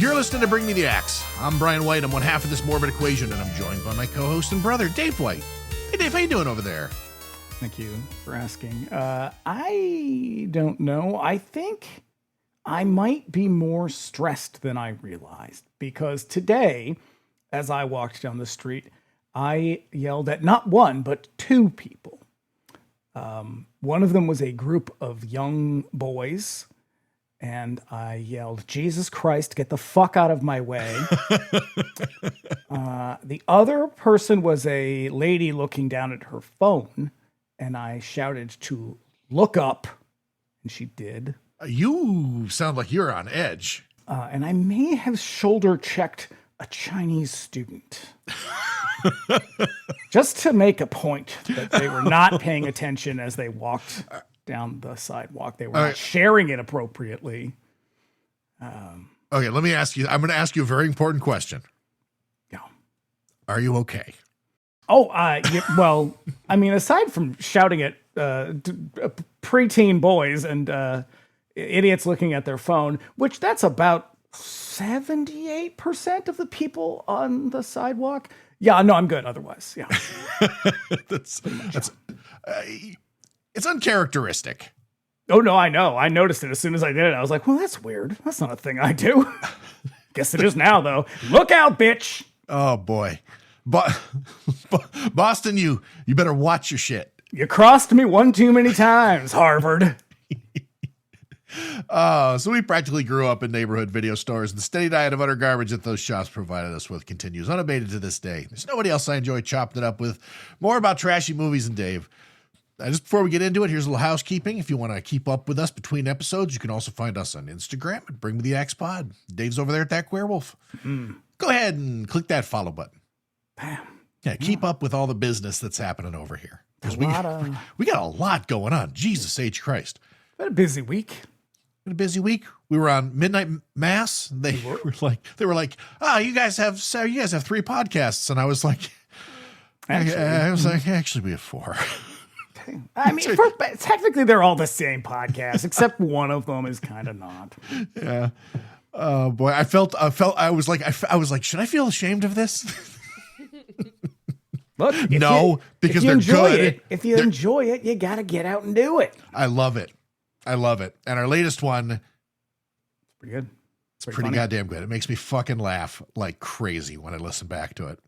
You're listening to Bring Me the Axe. I'm Brian White. I'm one half of this morbid equation, and I'm joined by my co-host and brother, Dave White. Hey, Dave, how you doing over there? Thank you for asking. I don't know. I think I might be more stressed than I realized, because today, as I walked down the street, I yelled at not one, but two people. One of them was a group of young boys, and I yelled, "Jesus Christ, get the fuck out of my way." The other person was a lady looking down at her phone, and I shouted to look up, and she did. You sound like you're on edge. And I may have shoulder checked a Chinese student. Just to make a point that they were not paying attention as they walked down the sidewalk. They were not sharing it appropriately. Okay, let me ask you. I'm going to ask you a very important question. Yeah. Are you okay? Oh, yeah, well, I mean, aside from shouting at preteen boys and idiots looking at their phone, which that's about 78% of the people on the sidewalk. Yeah, no, I'm good. Otherwise, yeah. It's uncharacteristic. Oh, no, I know. I noticed it as soon as I did it. I was like, well, that's weird. That's not a thing I do. Guess it is now, though. Look out, bitch. Oh, boy. Boston, you better watch your shit. You crossed me one too many times, Harvard. So we practically grew up in neighborhood video stores, and the steady diet of utter garbage that those shops provided us with continues unabated to this day. There's nobody else I enjoy chopping it up with more about trashy movies than Dave. Just before we get into it, here's a little housekeeping. If you want to keep up with us between episodes, you can also find us on Instagram at Bring Me the Axe Pod. Dave's over there at That Werewolf. Go ahead and click that follow button. Bam. Yeah, keep up with all the business that's happening over here. Because we got a lot going on. Jesus H. Christ. Been a busy week. Been a busy week. We were on midnight mass. They were like, you guys have 3 podcasts, and I was like, actually we have 4. I mean, technically they're all the same podcast, except one of them is kind of not. Yeah. Oh boy, I was like, should I feel ashamed of this? Look, because they're good. If you enjoy it, you got to get out and do it. I love it. And our latest one, pretty good. It's pretty goddamn good. It makes me fucking laugh like crazy when I listen back to it.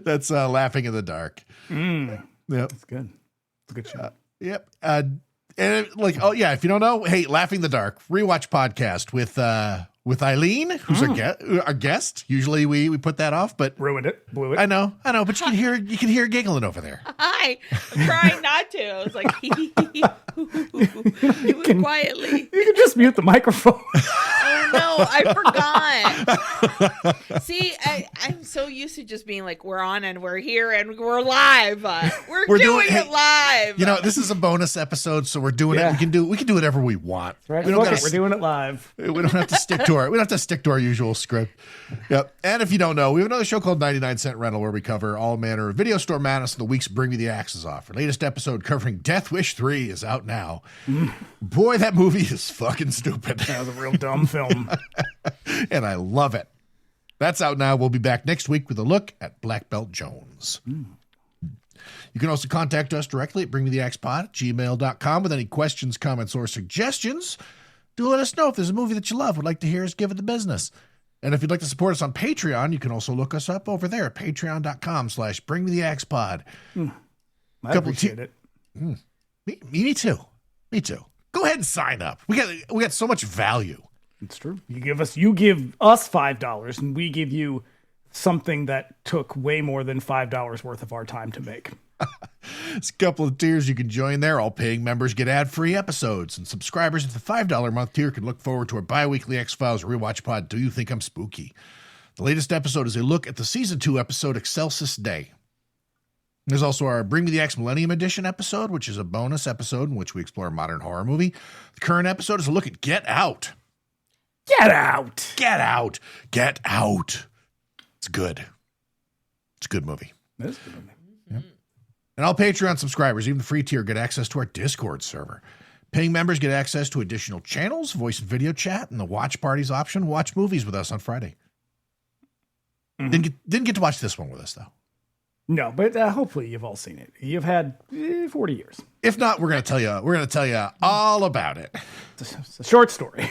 That's Laughing in the Dark. Yep. That's good. It's a good show. Yep. And if you don't know, hey, Laughing in the Dark, rewatch podcast with Aileen, who's our guest. Usually we put that off, but ruined it, blew it. I know, but you can hear her giggling over there. Hi, I'm trying not to. I was like, do it quietly. You can just mute the microphone. Oh no, I forgot. See, I'm so used to just being like, we're on and we're here and we're live. We're doing it live. You know, this is a bonus episode, so we're doing it. We can do whatever we want. Right. We're doing it live. We don't have to stick to our usual script. Yep. And if you don't know, we have another show called 99 Cent Rental where we cover all manner of video store madness in the weeks Bring Me the Axes off. Our latest episode covering Death Wish 3 is out now. Boy, that movie is fucking stupid. That was a real dumb film. And I love it. That's out now. We'll be back next week with a look at Black Belt Jones. You can also contact us directly at bringmetheaxepod@gmail.com with any questions, comments, or suggestions. Do let us know if there's a movie that you love, would like to hear us give it the business. And if you'd like to support us on Patreon, you can also look us up over there at patreon.com/bringmetheaxepod. I appreciate it. Me too. Go ahead and sign up. We got so much value. It's true. You give us $5 and we give you something that took way more than $5 worth of our time to make. It's a couple of tiers you can join there. All paying members get ad-free episodes, and subscribers at the $5 a month tier can look forward to our bi-weekly X-Files rewatch pod, Do You Think I'm Spooky? The latest episode is a look at the Season 2 episode, Excelsis Day. There's also our Bring Me the Axe Millennium Edition episode, which is a bonus episode in which we explore a modern horror movie. The current episode is a look at Get Out. Get out! Get Out! Get Out! It's good. It's a good movie. It is a good movie. Yep. And all Patreon subscribers, even the free tier, get access to our Discord server. Paying members get access to additional channels, voice and video chat, and the watch parties option. Watch movies with us on Friday. Didn't get to watch this one with us, though. No, but hopefully you've all seen it. You've had 40 years. If not, we're going to tell you. We're going to tell you all about it. It's a short story.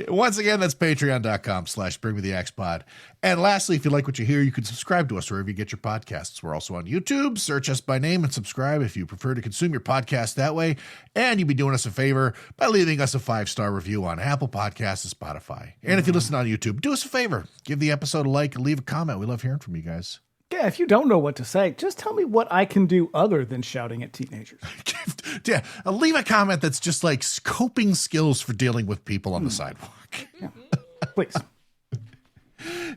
Once again, that's patreon.com/bringmetheaxepod. And lastly, if you like what you hear, you can subscribe to us wherever you get your podcasts. We're also on YouTube. Search us by name and subscribe if you prefer to consume your podcast that way. And you'd be doing us a favor by leaving us a 5-star review on Apple Podcasts and Spotify. And if you listen on YouTube, do us a favor. Give the episode a like and leave a comment. We love hearing from you guys. Yeah, if you don't know what to say, just tell me what I can do other than shouting at teenagers. Yeah, leave a comment that's just like coping skills for dealing with people on the sidewalk. Yeah. Please.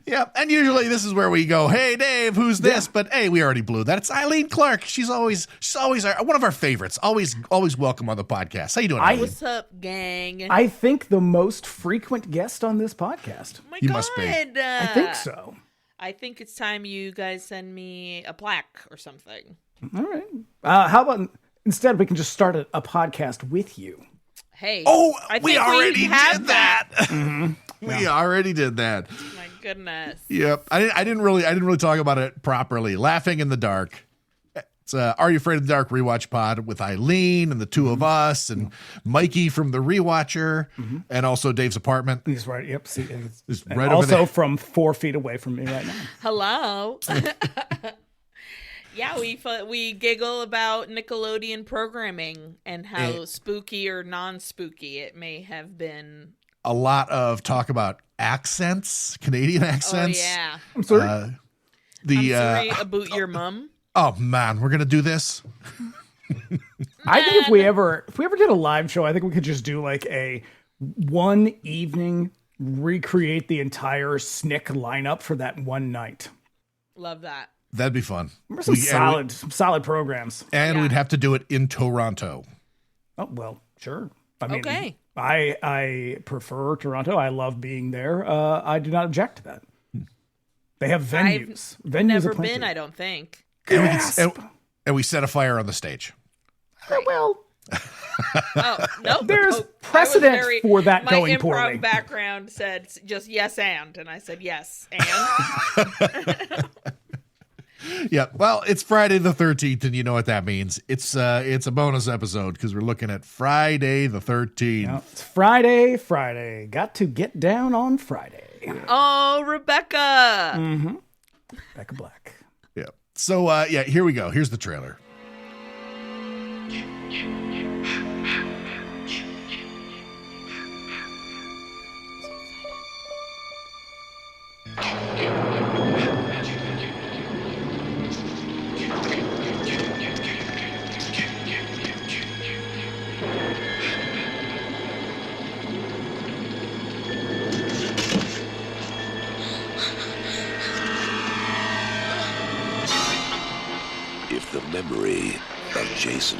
Yeah, and usually this is where we go, hey, Dave, who's this? Yeah. But hey, we already blew that. It's Aileen Clark. She's always one of our favorites. Always welcome on the podcast. How you doing, Aileen? What's up, gang? I think the most frequent guest on this podcast. Oh my you God. Must be. I think so. I think it's time you guys send me a plaque or something. All right. How about instead we can just start a podcast with you? Hey. Oh, I we think already did that. Mm-hmm. We already did that. My goodness. Yep. I didn't really talk about it properly. Laughing in the Dark. It's Are You Afraid of the Dark rewatch pod with Aileen and the two of us and Mikey from the Rewatcher and also Dave's apartment. He's right. Yep. See, It's and right over also there. from 4 feet away from me right now. Hello. Yeah, we giggle about Nickelodeon programming and how spooky or non-spooky it may have been. A lot of talk about accents, Canadian accents. Oh yeah. I'm sorry. I'm sorry about your mum. Oh man, we're gonna do this. I think if we ever did a live show, I think we could just do like a one evening, recreate the entire SNCC lineup for that one night. Love that. That'd be fun. Some solid programs. And we'd have to do it in Toronto. Oh well, sure. I mean, Okay. I prefer Toronto. I love being there. I do not object to that. They have venues. I've never been, I don't think. And we set a fire on the stage. Well, Oh, no. there's precedent for that going poorly. My improv background said just yes and I said yes and. Yeah, well, it's Friday the 13th, and you know what that means. It's a bonus episode because we're looking at Friday the 13th. No, it's Friday. Got to get down on Friday. Oh, Rebecca. Mm-hmm. Rebecca Black. Yeah. So, here we go. Here's the trailer. If the memory of Jason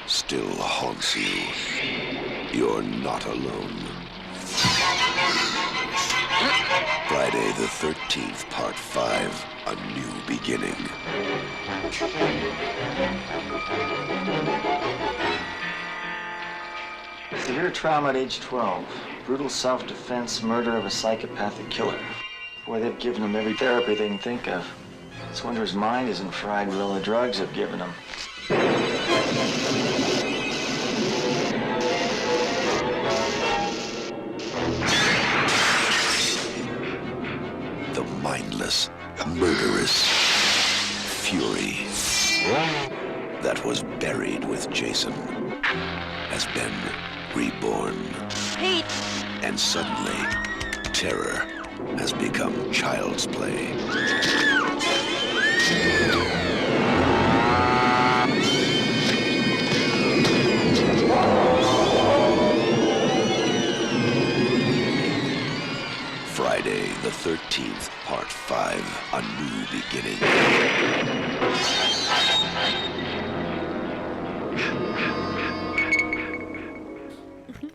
still haunts you, you're not alone. Friday the 13th, Part 5, A New Beginning. Severe trauma at age 12. Brutal self-defense, murder of a psychopathic killer. Boy, they've given him every therapy they can think of. It's a wonder his mind isn't fried with all the drugs they've given him. The mindless, murderous fury that was buried with Jason has been reborn. Hey. And suddenly, terror has become child's play. Friday the 13th, Part 5, A New Beginning.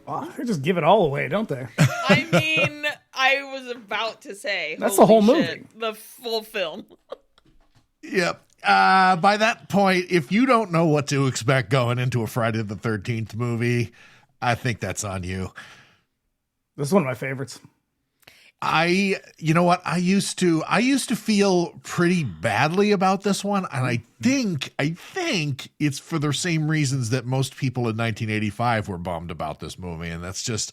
Wow, they just give it all away, don't they? I mean, I was about to say That's the whole holy movie. shit, the full film. Yep. by that point, if you don't know what to expect going into a Friday the 13th movie, I think that's on you. This is one of my favorites. You know what? I used to feel pretty badly about this one. And I think it's for the same reasons that most people in 1985 were bummed about this movie. And that's just,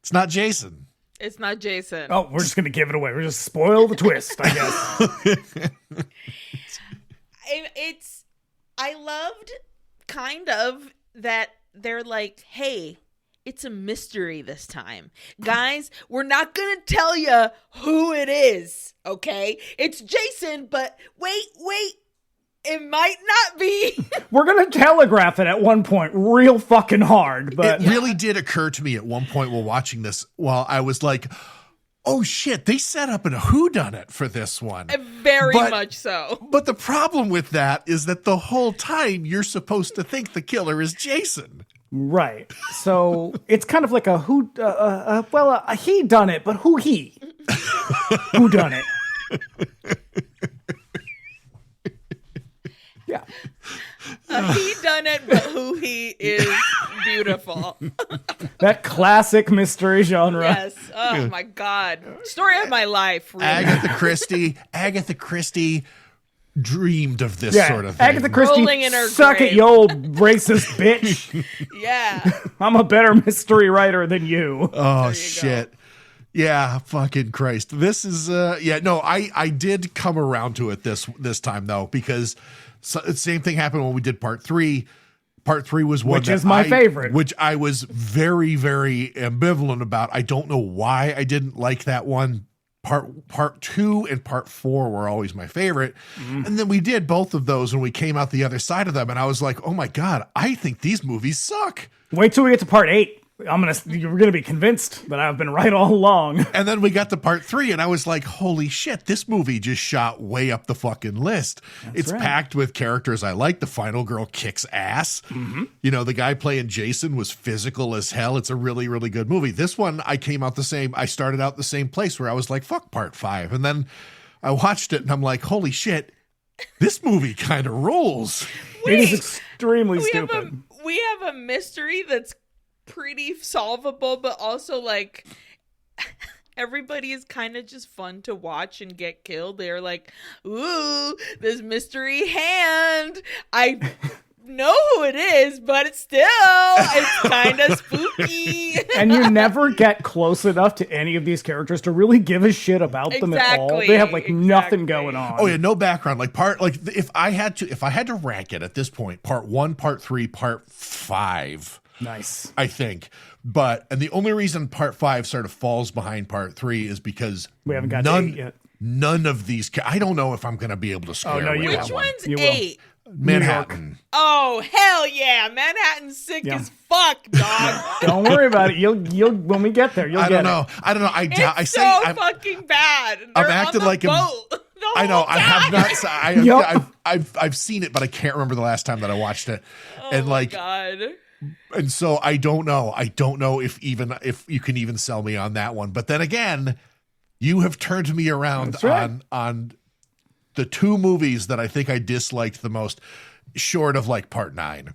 it's not Jason. It's not Jason. Oh, we're just going to give it away. We're just spoil the twist, I guess. I loved kind of that they're like, hey, it's a mystery this time. Guys, we're not going to tell you who it is, okay? It's Jason, but wait, it might not be. We're going to telegraph it at one point real fucking hard, but it really did occur to me at one point while watching this, while I was like, oh shit, they set up a whodunit for this one. Very much so. But the problem with that is that the whole time you're supposed to think the killer is Jason. Right. So it's kind of like a he done it, but who he? Who done it? Yeah. He done it, but who he is beautiful. That classic mystery genre. Yes. Oh my God. Story of my life. Really. Agatha Christie dreamed of this sort of thing. Agatha Christie, Rolling in her suck grave. it, you old racist bitch. Yeah. I'm a better mystery writer than you. Oh, shit. Go. Yeah, fucking Christ. This is, I did come around to it this time, though, because the same thing happened when we did part 3. Part 3 was one which is my favorite. Which I was very, very ambivalent about. I don't know why I didn't like that one. Part 2 and part 4 were always my favorite. And then we did both of those and we came out the other side of them. And I was like, oh my God, I think these movies suck. Wait till we get to part 8. You're gonna be convinced that I've been right all along. And then we got to part 3 and I was like, holy shit, this movie just shot way up the fucking list. It's packed with characters I like. The final girl kicks ass. You know, the guy playing Jason was physical as hell. It's a really, really good movie. This one, I started out the same place where I was like, fuck part 5. And then I watched it and I'm like, holy shit, this movie kind of rules. It is extremely stupid. We have a mystery that's pretty solvable, but also like everybody is kind of just fun to watch and get killed. They're like, ooh, this mystery hand. I know who it is, but it's kind of spooky. And you never get close enough to any of these characters to really give a shit about them at all. They have nothing going on. Oh yeah, no background. If I had to rank it at this point, part 1, part 3, part 5. Nice. I think. And the only reason part 5 sort of falls behind part 3 is because we haven't got to 8 yet. None of these, I don't know if I'm going to be able to square. Oh, no, you Which one's 8? Manhattan. Oh, hell yeah. Manhattan's sick as fuck, dog. Don't worry about it. You'll when we get there, I don't know. I say I'm fucking bad. I'm acting like boat. I know. I have not. I've seen it, but I can't remember the last time that I watched it. Oh my God. And so I don't know. I don't know if you can even sell me on that one. But then again, you have turned me around on the 2 movies that I think I disliked the most, short of like part 9.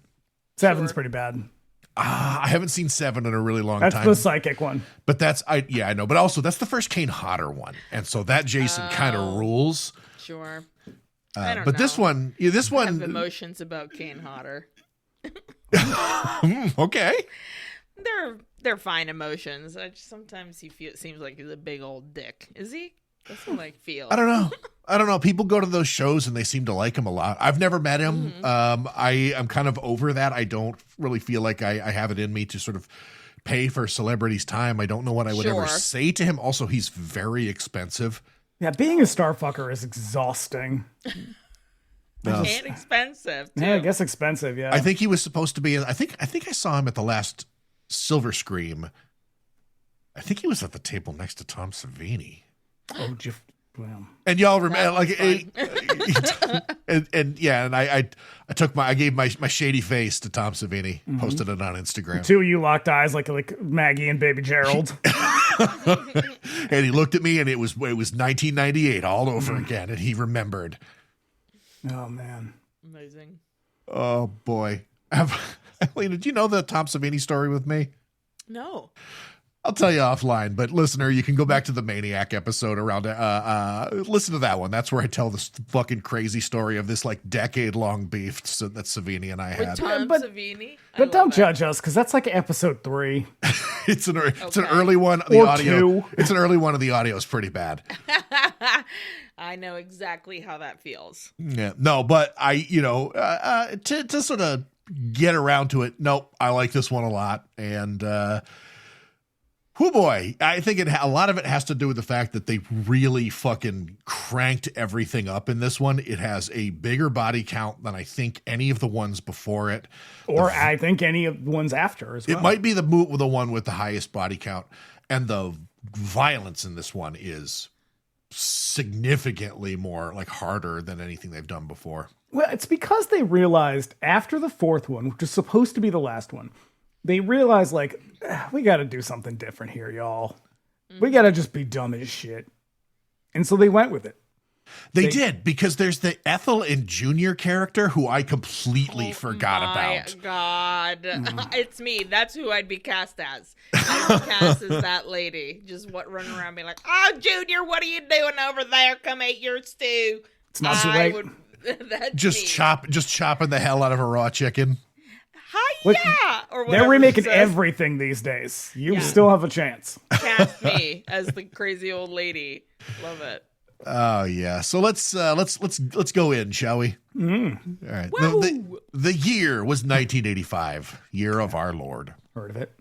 7's pretty bad. I haven't seen 7 in a really long time. That's the psychic one. But I know. But also that's the first Kane Hodder one, and so that Jason kind of rules. Sure. I don't but know. this one, I have emotions about Kane Hodder. Okay. They're fine emotions. Sometimes it seems like he's a big old dick. Is he? That's what I feel. I don't know. People go to those shows and they seem to like him a lot. I've never met him. I am kind of over that. I don't really feel like I have it in me to sort of pay for celebrities' time. I don't know what I would ever say to him. Also, he's very expensive. Yeah, being a star fucker is exhausting. And expensive, too. Yeah, I guess expensive, yeah. I think he was supposed to be I think I saw him at the last Silver Scream. I think he was at the table next to Tom Savini. Oh, well. And y'all remember, I gave my shady face to Tom Savini, posted it on Instagram. 2 of you locked eyes like Maggie and Baby Gerald. And he looked at me, and it was 1998 all over again, and he remembered. Oh, man. Amazing. Oh, boy. Aileen, did you know the Tom Savini story with me? No. I'll tell you offline, but listener, you can go back to the Maniac episode around, listen to that one. That's where I tell this fucking crazy story of this like decade-long beef that Savini and I With had. Tom but- Savini? But don't judge us, because that's like episode 3. It's an Okay. early one. The Or audio. 2. It's an early one, and the audio is pretty bad. I know exactly how that feels. Yeah, no, but to sort of get around to it. Nope, I like this one a lot, and oh boy, I think a lot of it has to do with the fact that they really fucking cranked everything up in this one. It has a bigger body count than I think any of the ones before it. Or I think any of the ones after as well. It might be the one with the highest body count, and the violence in this one is significantly more like harder than anything they've done before. Well, it's because they realized after the 4th one, which is supposed to be the last one, they realized, like, we got to do something different here, y'all. We got to just be dumb as shit. And so they went with it. They did, because there's the Ethel and Junior character who I completely forgot about. My God. It's me. That's who I'd be cast as. I'd be cast as that lady. Just running around being like, oh, Junior, what are you doing over there? Come eat your stew. It's not too late. That's Just me. chopping the hell out of a raw chicken. Hi, Look, yeah. Or They're whatever remaking it says. everything these days. You Yeah. still have a chance. Cast me as the crazy old lady. Love it. Oh yeah. So let's go in, shall we? All right. The year was 1985, year of our Lord. Heard of it.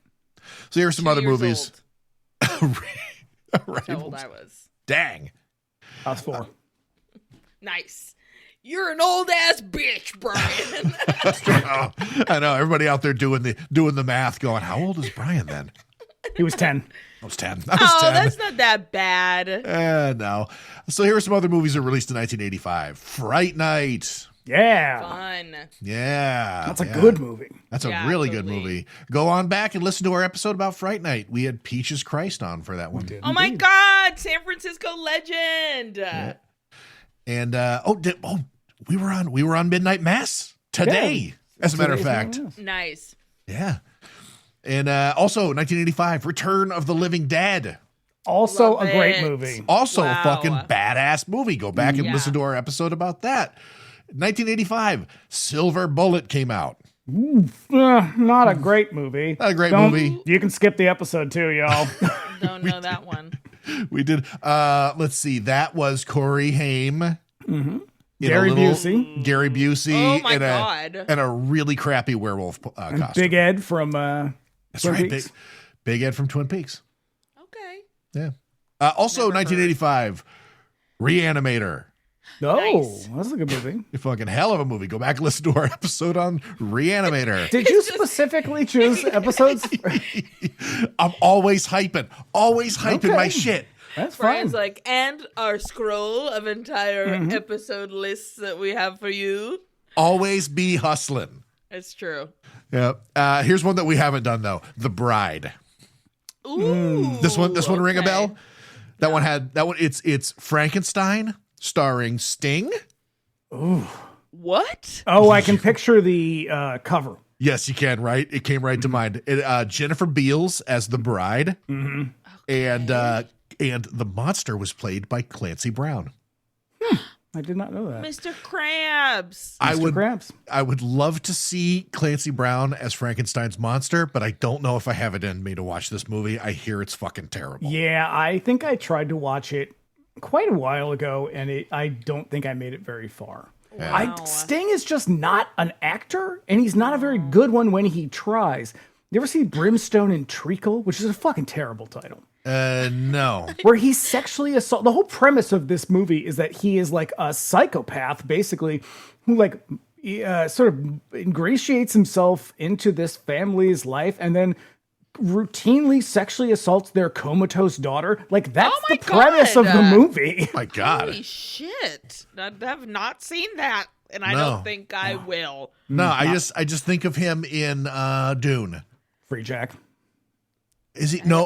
So here are some 2 other years movies. old. That's how old I was. Dang. I was 4. Nice. You're an old ass bitch, Brian. Oh, I know everybody out there doing the math, going, "How old is Brian then?" He was 10. I was 10. Oh, that's not that bad. No. So here are some other movies that were released in 1985. Fright Night. Yeah. Fun. Yeah. That's a yeah. good movie. That's a Yeah, really totally. good movie. Go on back and listen to our episode about Fright Night. We had Peaches Christ on for that one. Oh my God, San Francisco legend. And we were on Midnight Mass today, as a matter of fact. Nice. Yeah. And also 1985, Return of the Living Dead. Also Love a great it. movie. Also Wow. a fucking badass movie. Go back and Yeah. listen to our episode about that. 1985, Silver Bullet came out. Not a great movie. Not a great movie. You can skip the episode too, y'all. Don't know that one. We did. Let's see. That was Corey Haim. in Gary a little- Busey. Gary Busey. Oh my in God. And a really crappy werewolf And costume. Big Ed from That's Twin right. Peaks. Big Ed from Twin Peaks. Okay. Yeah. Also, 1985, Reanimator. Oh, Nice. that's a good movie. A fucking hell of a movie. Go back and listen to our episode on Reanimator. Did you specifically choose episodes? I'm always hyping Okay. my shit. That's fine. Brian's like, and our scroll of entire episode lists that we have for you. Always be hustling. It's true. Yeah. Here's one that we haven't done though. The Bride. Ooh. This one ring a okay. bell? That one. It's Frankenstein starring Sting. What? Oh, I can picture the cover. Yes, you can. Right, it came right to mind. Jennifer Beals as the bride, and the monster was played by Clancy Brown. I did not know that. Mr. Krabs. Mr. Krabs. I would love to see Clancy Brown as Frankenstein's monster, but I don't know if I have it in me to watch this movie. I hear it's fucking terrible. Yeah, I think I tried to watch it quite a while ago, and I don't think I made it very far. Wow. Sting is just not an actor, and he's not a very good one when he tries. You ever see Brimstone and Treacle, which is a fucking terrible title? No. Where he's sexually assault. The whole premise of this movie is that he is like a psychopath, basically, who like sort of ingratiates himself into this family's life and then routinely sexually assaults their comatose daughter. Like that's Oh my the premise God. of the movie. My God. Holy shit. I have not seen that, and I No. don't think I will. No, I just think of him in Dune. Free Jack. Is he? No.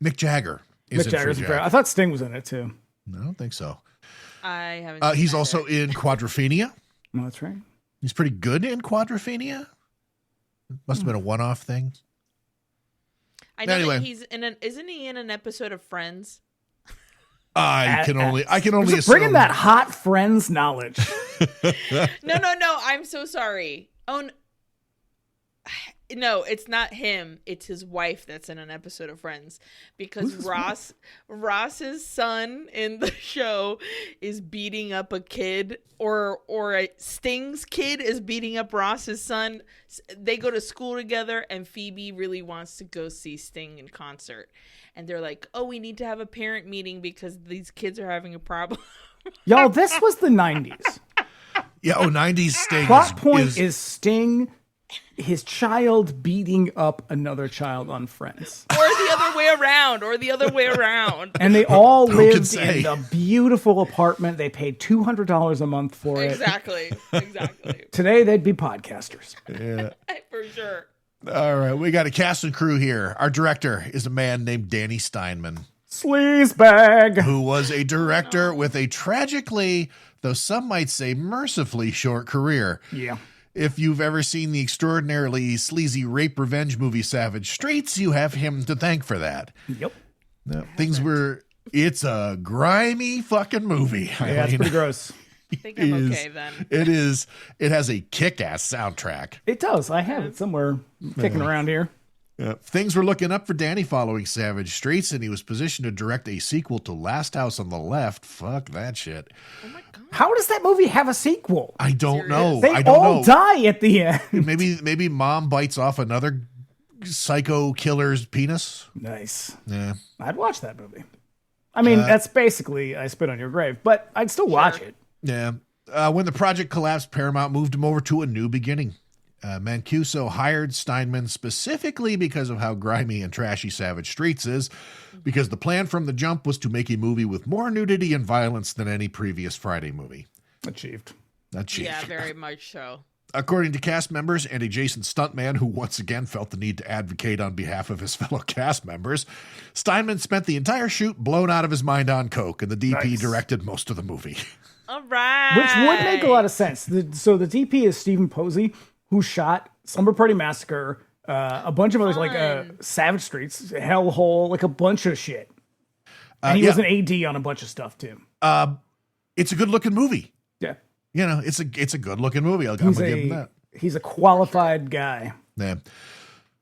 Mick Jagger. Is Mick Jagger's in in Free I Jack. thought Sting was in it too. No, I don't think so. I haven't seen He's either. also in Quadrophenia. No, that's right. He's pretty good in Quadrophenia. Must have been a one-off thing. I know Anyway. that he's in isn't he in an episode of Friends? I can only Just assume. bringing that hot Friends knowledge. No. I'm so sorry. Oh, no, it's not him. It's his wife that's in an episode of Friends because Ross's son in the show is beating up a kid, or Sting's kid is beating up Ross's son. They go to school together, and Phoebe really wants to go see Sting in concert, and they're like, "Oh, we need to have a parent meeting because these kids are having a problem." Y'all, this was the 90s. Yeah, 90s Sting. Plot point is Sting, his child beating up another child on Friends. Or the other way around. And they all Who can lived say? in a beautiful apartment. They paid $200 a month for it. Exactly. Today, they'd be podcasters. Yeah. For sure. All right, we got a cast and crew here. Our director is a man named Danny Steinman, Sleazebag. who was a director with a tragically, though some might say mercifully, short career. Yeah. If you've ever seen the extraordinarily sleazy rape revenge movie Savage Streets, you have him to thank for that. Yep. It's a grimy fucking movie. Yeah, it's pretty gross. I think I'm okay then. It is. It has a kick-ass soundtrack. It does. I have it somewhere kicking around here. Things were looking up for Danny following Savage Streets, and he was positioned to direct a sequel to Last House on the Left. Fuck that shit. Oh my god. How does that movie have a sequel? I don't know. They I don't all know. die at the end. Maybe mom bites off another psycho killer's penis. Nice. Yeah. I'd watch that movie. I mean, that's basically I Spit on Your Grave, but I'd still watch it. Yeah. When the project collapsed, Paramount moved him over to A New Beginning. Mancuso hired Steinman specifically because of how grimy and trashy Savage Streets is, because the plan from the jump was to make a movie with more nudity and violence than any previous Friday movie. Achieved. Yeah, very much so. According to cast members and a Jason stuntman who once again felt the need to advocate on behalf of his fellow cast members, Steinman spent the entire shoot blown out of his mind on coke, and the DP directed most of the movie. All right. Which would make a lot of sense. So the DP is Stephen Posey, who shot Slumber Party Massacre, a bunch of others, like Savage Streets, Hellhole, like a bunch of shit. And he was an AD on a bunch of stuff, too. It's a good-looking movie. Yeah. You know, it's a good-looking movie. I'm going to give him that. He's a qualified guy. Yeah.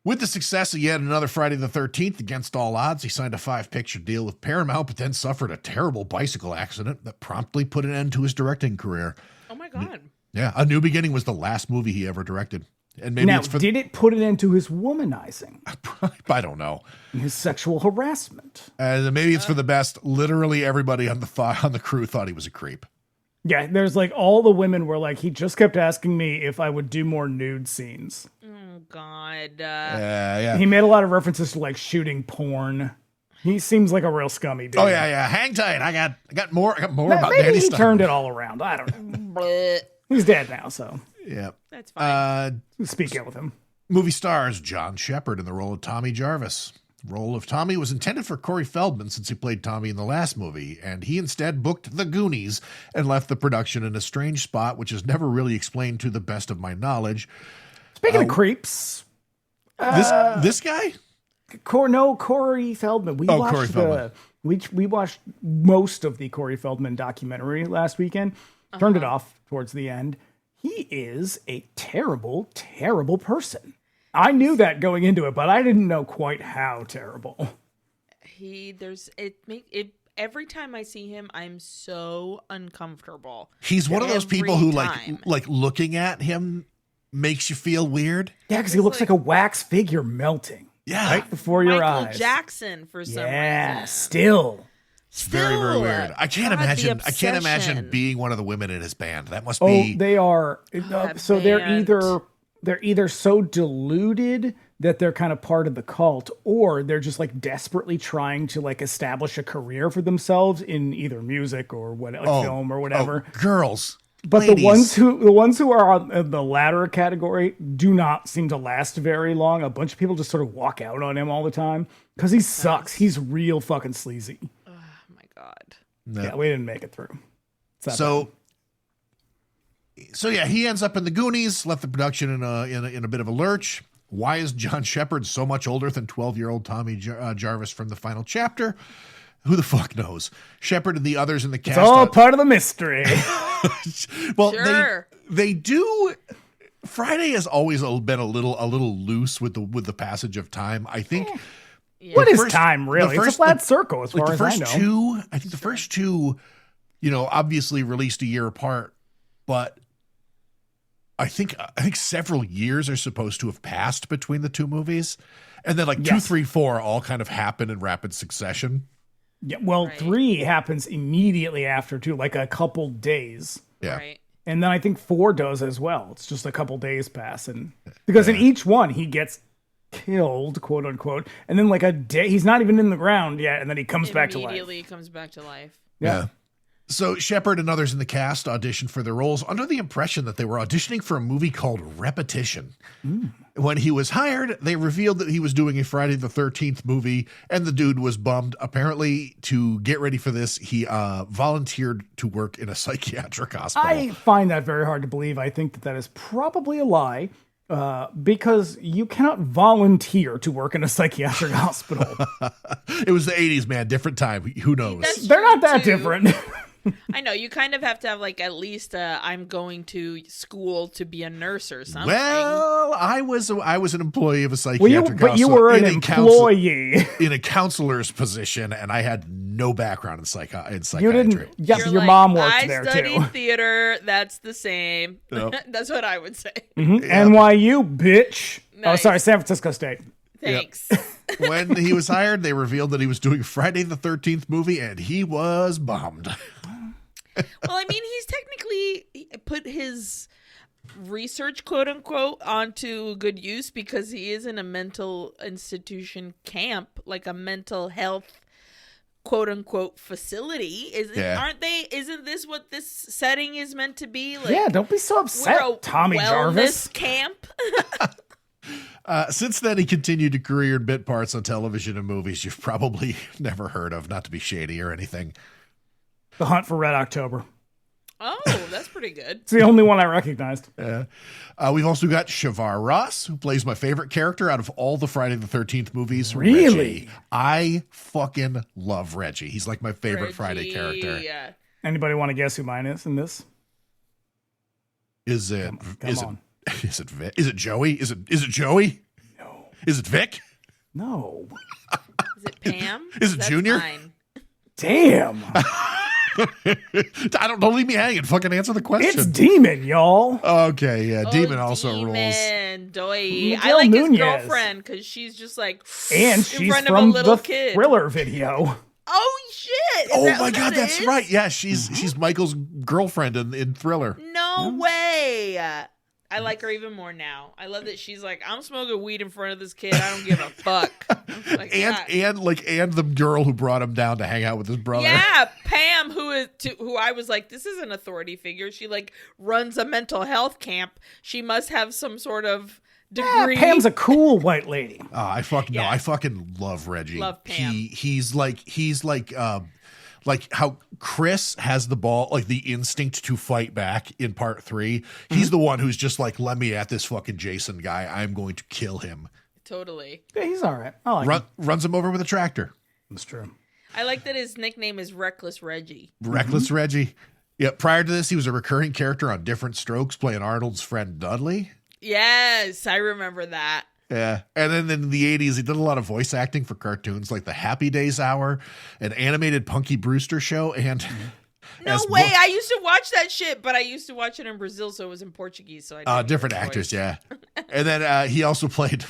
With the success of yet another Friday the 13th, against all odds, he signed a 5-picture deal with Paramount, but then suffered a terrible bicycle accident that promptly put an end to his directing career. Oh my god. Yeah, A New Beginning was the last movie he ever directed. And maybe Now, it's for did it put an end to his womanizing? I don't know. His sexual harassment? Maybe it's for the best. Literally everybody on the crew thought he was a creep. Yeah, there's like all the women were like, he just kept asking me if I would do more nude scenes. Oh god. Yeah. He made a lot of references to like shooting porn. He seems like a real scummy dude. Oh yeah. Hang tight. I got more about Maybe Danny he Steinman. turned it all around. I don't know. Blech. He's dead now, so Yeah. That's fine. speak out with him. Movie stars John Shepard in the role of Tommy Jarvis. The role of Tommy was intended for Corey Feldman since he played Tommy in the last movie, and he instead booked The Goonies and left the production in a strange spot, which is never really explained to the best of my knowledge. Speaking of creeps, This guy? Corey Feldman. We watched Corey Feldman. we watched most of the Corey Feldman documentary last weekend. Turned it off towards the end. He is a terrible, terrible person. I knew that going into it, but I didn't know quite how terrible. Every time I see him, I'm so uncomfortable. He's one of those people who time. like looking at him makes you feel weird. Yeah, because he looks like a wax figure melting. Yeah. Right before your Michael eyes. Jackson for some Yeah, reason. still. It's very, very weird. I can't God, the imagine obsession. being one of the women in his band. That must Oh, be they are. that So band. they're either so deluded that they're kind of part of the cult, or they're just like desperately trying to like establish a career for themselves in either music or what, like film or whatever. girls. But ladies. the ones who are on the latter category do not seem to last very long. A bunch of people just sort of walk out on him all the time because he sucks. He's real fucking sleazy. Oh my god. No. Yeah, we didn't make it through. So yeah, he ends up in the Goonies, left the production in a bit of a lurch. Why is John Shepard so much older than 12-year-old Tommy Jarvis from the final chapter? Who the fuck knows? Shepard and the others in the cast. It's all part of the mystery. Well, Sure. they do. Friday has always been a little loose with the passage of time. I think. Yeah. What is first- time, really? the first- It's a flat circle, as far the as I first know. two, I think the first two, obviously released a year apart, but I think several years are supposed to have passed between the two movies, and then 2, Yes. 3, 4 all kind of happen in rapid succession. Yeah, well, Right. 3 happens immediately after, too, like a couple days. Yeah. Right. And then I think 4 does as well. It's just a couple days pass. And because in each one, he gets killed, quote unquote. And then like a day, he's not even in the ground yet. And then he comes back to life. Immediately comes back to life. Yeah. So Shepard and others in the cast auditioned for their roles under the impression that they were auditioning for a movie called Repetition. When he was hired, they revealed that he was doing a Friday the 13th movie, and the dude was bummed. Apparently, to get ready for this, he volunteered to work in a psychiatric hospital. I find that very hard to believe. I think that is probably a lie. Because you cannot volunteer to work in a psychiatric hospital. It was the 80s, man. Different time. Who knows? That's They're not true, that too. different. I know you kind of have to have at least I'm going to school to be a nurse or something. Well, I was an employee of a Well, you, psychiatric but you hospital were an in employee. in a counselor's position, and I had no background in psychiatry. You didn't. Yeah, You're but your like, mom worked I there studied too. theater. That's the same. Yep. That's what I would say. NYU, bitch. Oh, Nice. sorry, San Francisco State. Thanks. When he was hired, they revealed that he was doing Friday the 13th movie, and he was bummed. Well, I mean, he's technically put his research, quote unquote, onto good use because he is in a mental institution camp, like a mental health, quote unquote, facility. Aren't they? Isn't this what this setting is meant to be? Like, Yeah, don't be so we're upset, a Tommy Jarvis. wellness camp. Since then, he continued a career in bit parts on television and movies you've probably never heard of, not to be shady or anything. The Hunt for Red October. Oh, that's pretty good. It's the only one I recognized. We've also got Shavar Ross, who plays my favorite character out of all the Friday the 13th movies. Really? Reggie. I fucking love Reggie. He's like my favorite Friday character. Yeah. Anybody want to guess who mine is in this? Is it? Come on. Is it Vic? Is it Joey? Is it Joey? No. Is it Vic? No. Is it Pam? Is it That's Junior? mine. Damn. Don't leave me hanging. Fucking answer the question. It's Demon, y'all. Okay, yeah. Demon Oh, also rules. Demon, Doy. I Miguel like Nunez. his girlfriend because she's just like And in she's front of a from little the kid. Thriller video. Oh shit! Is Oh that my what god, that that's is? right. Yeah, she's Michael's girlfriend in Thriller. No way. I like her even more now. I love that she's like, I'm smoking weed in front of this kid. I don't give a fuck. I'm like, "God." And the girl who brought him down to hang out with his brother. Yeah, Pam, who I was like, this is an authority figure. She like runs a mental health camp. She must have some sort of degree. Pam's a cool white lady. I fucking love Reggie. Love Pam. He's like how Chris has the ball, like the instinct to fight back in part 3. He's the one who's just like, let me at this fucking Jason guy. I'm going to kill him. Totally. Yeah, he's all right. I like him. Runs him over with a tractor. That's true. I like that his nickname is Reckless Reggie. Reckless Reggie. Yeah. Prior to this, he was a recurring character on Different Strokes, playing Arnold's friend Dudley. Yes, I remember that. Yeah. And then in the 80s, he did a lot of voice acting for cartoons like the Happy Days Hour, an animated Punky Brewster show, and No way. I used to watch that shit, but I used to watch it in Brazil, so it was in Portuguese. So I didn't different hear the actors, voice. yeah. And then he also played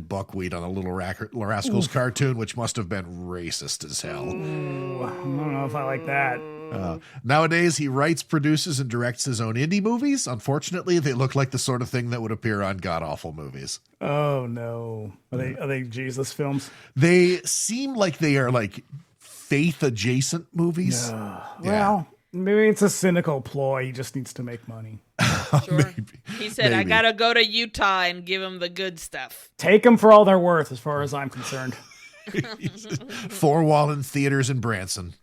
Buckwheat on a Little Rascals cartoon, which must have been racist as hell. Ooh, I don't know if I like that. Nowadays, he writes, produces, and directs his own indie movies. Unfortunately, they look like the sort of thing that would appear on god-awful movies. Oh no. Are they Jesus films? They seem like they are like faith-adjacent movies. Well, maybe it's a cynical ploy. He just needs to make money. Sure. He said, I Maybe. got to go to Utah and give him the good stuff. Take them for all they're worth, as far as I'm concerned. Four-wall in theaters in Branson.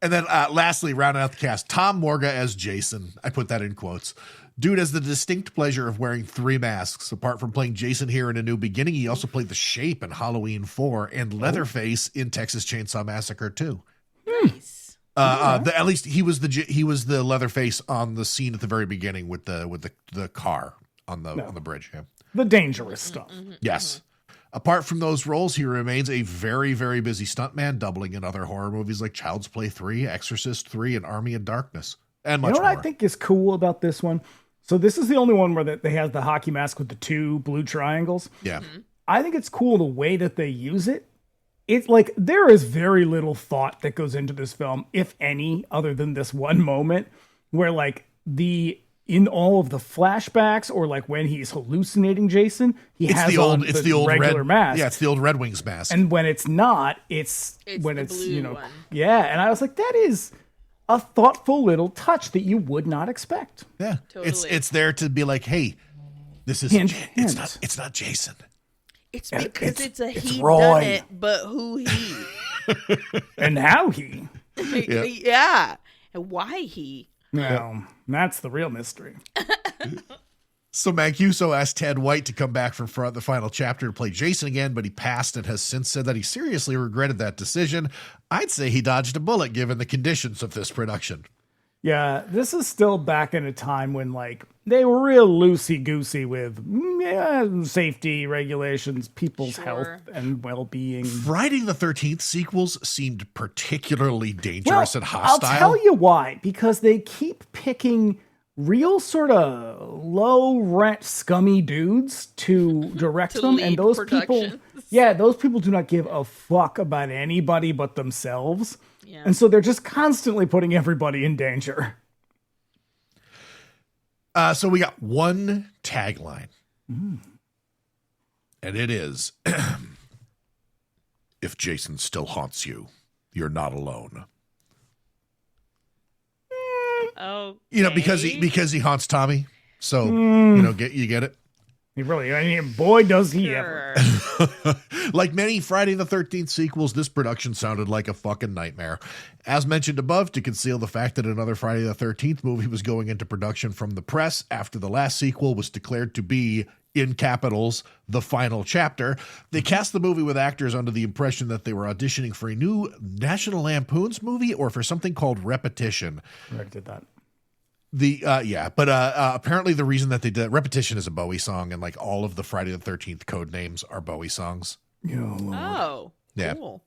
And then lastly, rounding out the cast, Tom Morga as Jason. I put that in quotes. Dude has the distinct pleasure of wearing 3 masks. Apart from playing Jason here in A New Beginning, he also played the Shape in Halloween 4 and Leatherface in Texas Chainsaw Massacre 2. Nice. At least he was the Leatherface on the scene at the very beginning with the car on the bridge. Yeah. The dangerous stuff. Yes. Apart from those roles, he remains a very, very busy stuntman, doubling in other horror movies like Child's Play 3, Exorcist 3, and Army of Darkness, and much You know what more. I think is cool about this one? So this is the only one where they have the hockey mask with the 2 blue triangles. Yeah. I think it's cool the way that they use it. It's like there is very little thought that goes into this film, if any, other than this one moment where like in all of the flashbacks or like when he's hallucinating Jason, he has the old regular mask. Yeah, it's the old Red Wings mask. And when it's not, it's when the it's blue one. Yeah, and I was like, that is a thoughtful little touch that you would not expect. Yeah. Totally. It's there to be like, hey, this is Hint, it's not Jason. It's because it's a he Roy. done it, but who he? And how he. Yeah. And why he? Well, that's the real mystery. So Mancuso asked Ted White to come back from the final chapter to play Jason again, but he passed and has since said that he seriously regretted that decision. I'd say he dodged a bullet given the conditions of this production. Yeah, this is still back in a time when like they were real loosey-goosey with safety regulations, people's health and well-being. Friday the 13th sequels seemed particularly dangerous and hostile. I'll tell you why. Because they keep picking real sort of low-rent, scummy dudes to direct To them. lead And those productions. those people do not give a fuck about anybody but themselves. Yeah. And so they're just constantly putting everybody in danger. So we got one tagline. And it is, if Jason still haunts you, you're not alone. Oh, Because he haunts Tommy. So, you get it? He really, I mean, boy, does he ever. Like many Friday the 13th sequels, this production sounded like a fucking nightmare. As mentioned above, to conceal the fact that another Friday the 13th movie was going into production from the press after the last sequel was declared to be, in capitals, the final chapter, they cast the movie with actors under the impression that they were auditioning for a new National Lampoon's movie or for something called Repetition. I already did that. Apparently the reason that they did Repetition is a Bowie song, and like all of the Friday the 13th code names are Bowie songs. Oh, Yeah. cool.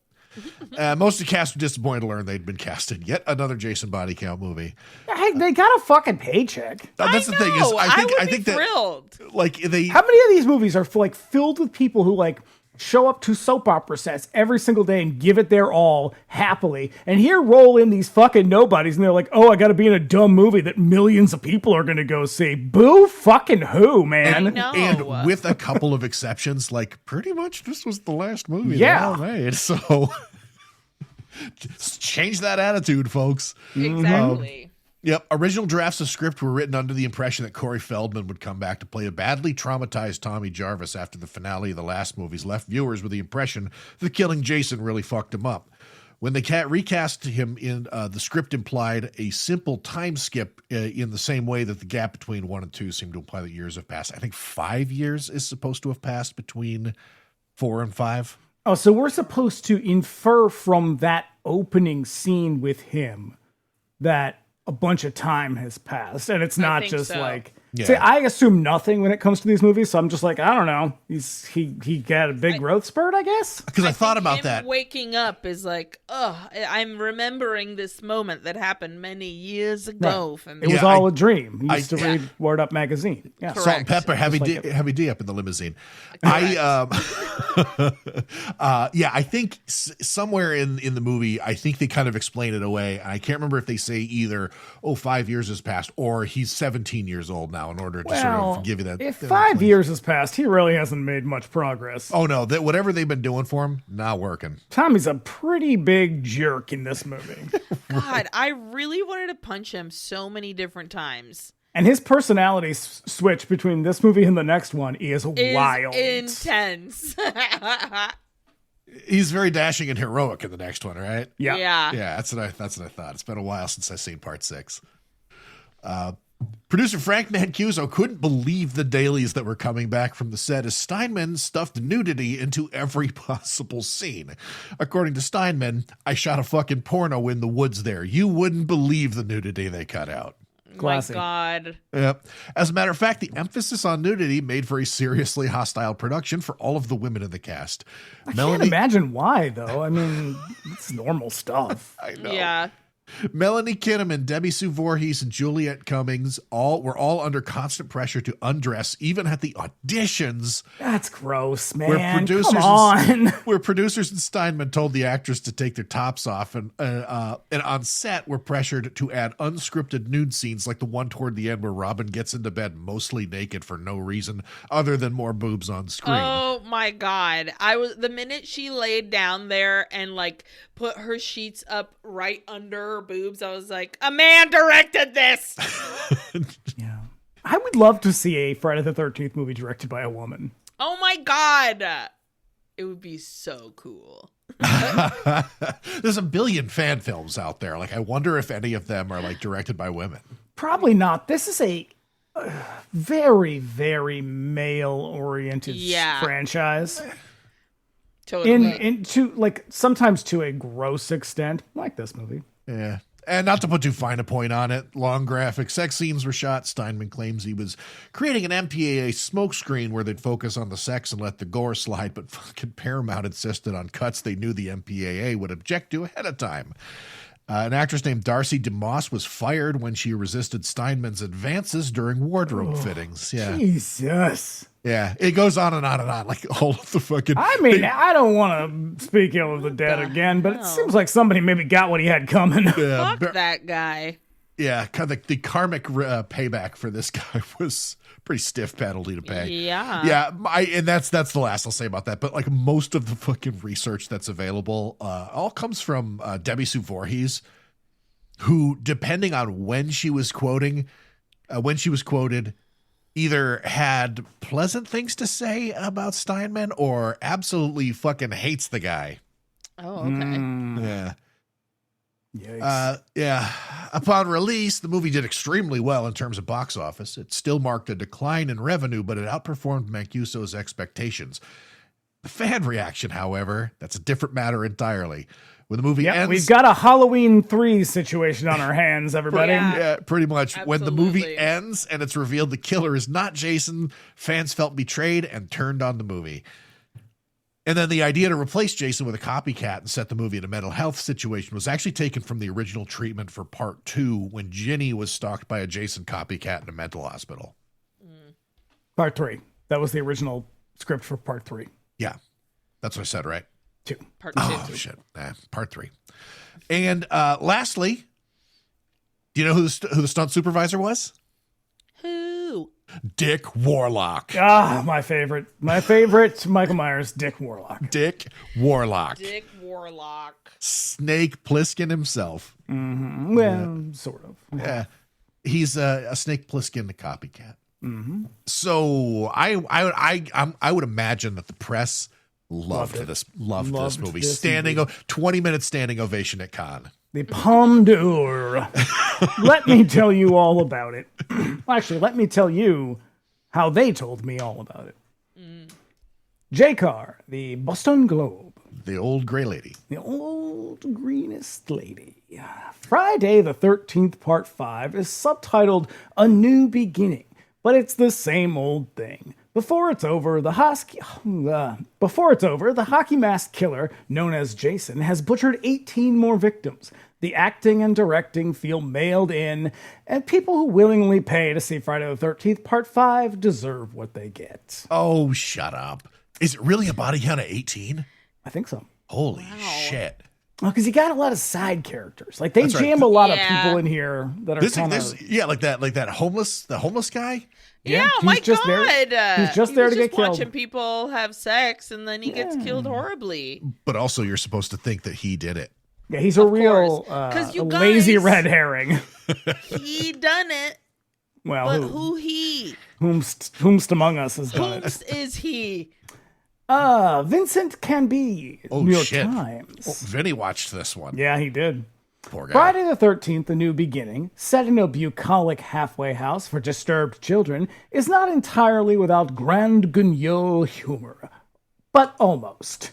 Most of the cast were disappointed to learn they'd been cast in yet another Jason body count movie. Hey, they got a fucking paycheck. That's the thing is, I think that thrilled. like they How many of these movies are like filled with people who like show up to soap opera sets every single day and give it their all happily, and here roll in these fucking nobodies and they're like, oh, I gotta be in a dumb movie that millions of people are gonna go see. Boo fucking who, man. No. and with a couple of exceptions, like pretty much this was the last movie they all made. So just change that attitude, folks. Exactly. Yep. Original drafts of script were written under the impression that Corey Feldman would come back to play a badly traumatized Tommy Jarvis after the finale of the last movies left viewers with the impression that killing Jason really fucked him up. When they recast him in the script implied a simple time skip in the same way that the gap between 1 and 2 seemed to imply that years have passed. I think 5 years is supposed to have passed between 4 and 5. Oh, so we're supposed to infer from that opening scene with him that a bunch of time has passed, and it's not think just so. like. Yeah. See, I assume nothing when it comes to these movies, so I'm just like, I don't know. He got a big growth spurt, I guess. Because I thought think about him that. Waking up is like, I'm remembering this moment that happened many years ago for me. It was Yeah, all a dream. He used to yeah. read Word Up magazine. Yeah. Correct. Salt and pepper, heavy like Heavy D up in the limousine. Correct. I think somewhere in the movie, I think they kind of explain it away. I can't remember if they say either, 5 years has passed, or he's 17 years old now in order to sort of give you that. If 5 years has passed, he really hasn't made much progress. Oh no, that whatever they've been doing for him, not working. Tommy's a pretty big jerk in this movie. God, I really wanted to punch him so many different times. And his personality switch between this movie and the next one is wild. Intense. He's very dashing and heroic in the next one, right? Yeah. Yeah. Yeah, that's what I thought. It's been a while since I've seen part 6. Producer Frank Mancuso couldn't believe the dailies that were coming back from the set as Steinman stuffed nudity into every possible scene. According to Steinman, I shot a fucking porno in the woods there. You wouldn't believe the nudity they cut out. Classy. My God. Yep. As a matter of fact, the emphasis on nudity made for a seriously hostile production for all of the women in the cast. I can't imagine why, though. I mean, it's normal stuff. I know. Yeah. Melanie Kinnaman, Debbie Sue Voorhees, and Juliette Cummings were all under constant pressure to undress, even at the auditions. That's gross, man. Come on. Where producers and Steinman told the actors to take their tops off, and on set were pressured to add unscripted nude scenes like the one toward the end where Robin gets into bed mostly naked for no reason other than more boobs on screen. Oh my God. The minute she laid down there and like put her sheets up right under her boobs, I was like, a man directed this. Yeah. I would love to see a Friday the 13th movie directed by a woman. Oh my God. It would be so cool. There's a billion fan films out there. Like, I wonder if any of them are like directed by women. Probably not. This is a very, very male-oriented franchise. Totally. Sometimes to a gross extent, like this movie. Yeah. And not to put too fine a point on it, long graphic sex scenes were shot. Steinman claims he was creating an MPAA smokescreen where they'd focus on the sex and let the gore slide, but fucking Paramount insisted on cuts they knew the MPAA would object to ahead of time. An actress named Darcy DeMoss was fired when she resisted Steinman's advances during wardrobe fittings. Yeah. Jesus. Yeah, it goes on and on and on, like all of the fucking... I mean, I don't want to speak ill of the dead again, but it seems like somebody maybe got what he had coming. Fuck that guy. Yeah, kind of the karmic payback for this guy was pretty stiff penalty to pay. Yeah. Yeah, and that's the last I'll say about that. But like most of the fucking research that's available all comes from Debbie Sue Voorhees, who, depending on when she was quoted, either had pleasant things to say about Steinman or absolutely fucking hates the guy. Oh, okay. Yeah. Yikes. Yeah. Upon release, the movie did extremely well in terms of box office. It still marked a decline in revenue, but it outperformed Mancuso's expectations. The fan reaction, however, that's a different matter entirely. When the movie ends... We've got a Halloween 3 situation on our hands, everybody. Yeah, pretty much. Absolutely. When the movie ends and it's revealed the killer is not Jason, fans felt betrayed and turned on the movie. And then the idea to replace Jason with a copycat and set the movie in a mental health situation was actually taken from the original treatment for part 2 when Ginny was stalked by a Jason copycat in a mental hospital. Part 3. That was the original script for part 3. Yeah, that's what I said, right? 2. Part 2. Oh, shit. Part 3. And lastly, do you know who the stunt supervisor was? Who? Dick Warlock. Ah, my favorite Michael Myers, Dick Warlock. Dick Warlock. Dick Warlock. Snake Plissken himself. Mm-hmm. Well, sort of. Yeah. He's a Snake Plissken copycat. Mm-hmm. So I would imagine that the press loved this movie. This movie. 20-minute standing ovation at Cannes. The Palme d'Or. Let me tell you all about it. Actually, let me tell you how they told me all about it. J-Car, the Boston Globe. The old gray lady. The old greenest lady. Friday the 13th, part 5 is subtitled A New Beginning, but it's the same old thing. Before it's over, the hockey mask killer, known as Jason, has butchered 18 more victims. The acting and directing feel mailed in, and people who willingly pay to see Friday the 13th, part 5 deserve what they get. Oh, shut up. Is it really a body count of 18? I think so. Holy shit. Well, because you got a lot of side characters. Like, they That's right. jam a lot of people in here that are like that homeless guy. Yeah, oh my just God. He's just there to get killed. Watching people have sex, and then he gets killed horribly. But also, you're supposed to think that he did it. Yeah, he's a real lazy red herring. He done it. Well, But who he? Whomst among us has done it. Whomst is he? Vincent Canby, Oh, New York shit. Times. Oh, Vinny watched this one. Yeah, he did. Poor guy. Friday the 13th, A New Beginning, set in a bucolic halfway house for disturbed children, is not entirely without grand guignol humor, but almost.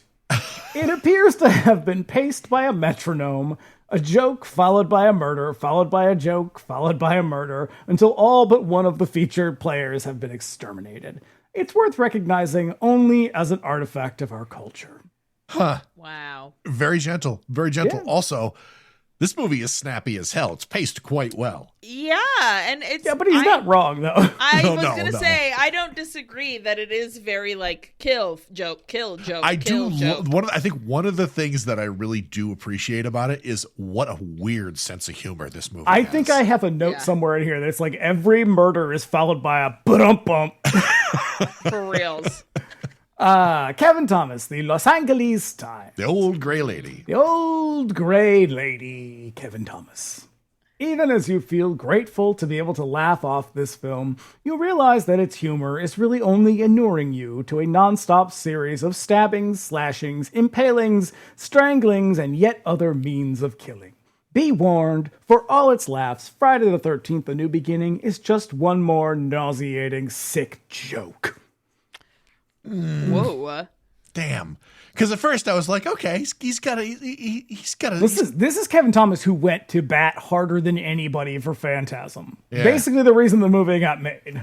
It appears to have been paced by a metronome, a joke followed by a murder, followed by a joke, followed by a murder, until all but one of the featured players have been exterminated. It's worth recognizing only as an artifact of our culture. Huh. Wow. Very gentle. Very gentle. Yeah. Also, this movie is snappy as hell. It's paced quite well. Yeah, and it's Yeah, but he's not wrong, though. I No, was no, gonna no. say I don't disagree that it is very like kill joke, kill joke. I kill, do. joke. I think one of the things that I really do appreciate about it is what a weird sense of humor this movie I has. think I have a note Yeah. somewhere in here that's like every murder is followed by a ba-dum-bump. For reals. Kevin Thomas, the Los Angeles Times. The old gray lady. The old gray lady, Kevin Thomas. Even as you feel grateful to be able to laugh off this film, you realize that its humor is really only inuring you to a non-stop series of stabbings, slashings, impalings, stranglings, and yet other means of killing. Be warned, for all its laughs, Friday the 13th, A New Beginning is just one more nauseating, sick joke. Whoa. Damn. Because at first I was like, okay, he's got a. This is Kevin Thomas, who went to bat harder than anybody for Phantasm. Yeah. Basically the reason the movie got made.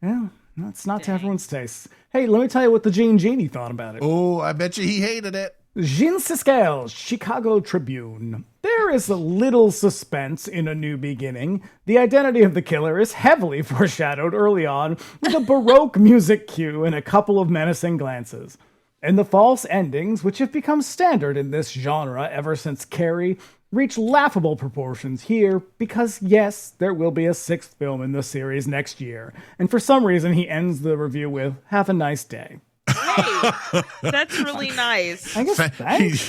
Yeah, that's not to Dang. everyone's taste. Hey, let me tell you what the Gene Genie thought about it. Oh, I bet you he hated it. Jean Siskel, Chicago Tribune. There is a little suspense in A New Beginning. The identity of the killer is heavily foreshadowed early on with a Baroque music cue and a couple of menacing glances. And the false endings, which have become standard in this genre ever since Carrie, reach laughable proportions here because, yes, there will be a sixth film in the series next year. And for some reason, he ends the review with, "Have a nice day." Hey, that's really nice. I guess thanks.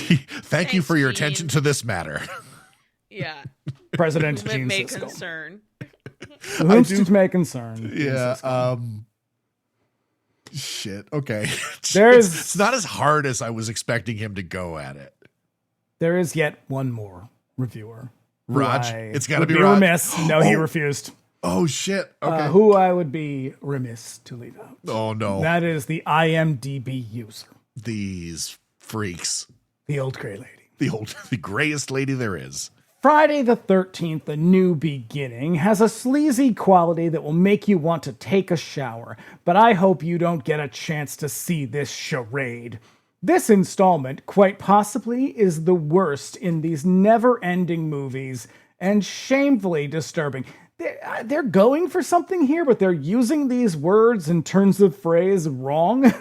Thank you for your Gene. attention to this matter. Yeah. President Whom it Gene may Siskel. concern. Whom it may concern. Yeah. Shit. Okay. There's- it's not as hard as I was expecting him to go at it. There is yet one more reviewer. who Raj. I It's got to would be Raj. remiss. No, he Oh. refused. Oh shit. Okay. Who I would be remiss to leave out. Oh no. That is the IMDb user, These freaks. the old gray lady. The grayest lady there is. Friday the 13th, A New Beginning, has a sleazy quality that will make you want to take a shower, but I hope you don't get a chance to see this charade. This installment, quite possibly, is the worst in these never-ending movies, and shamefully disturbing. They're going for something here, but they're using these words and turns of phrase wrong.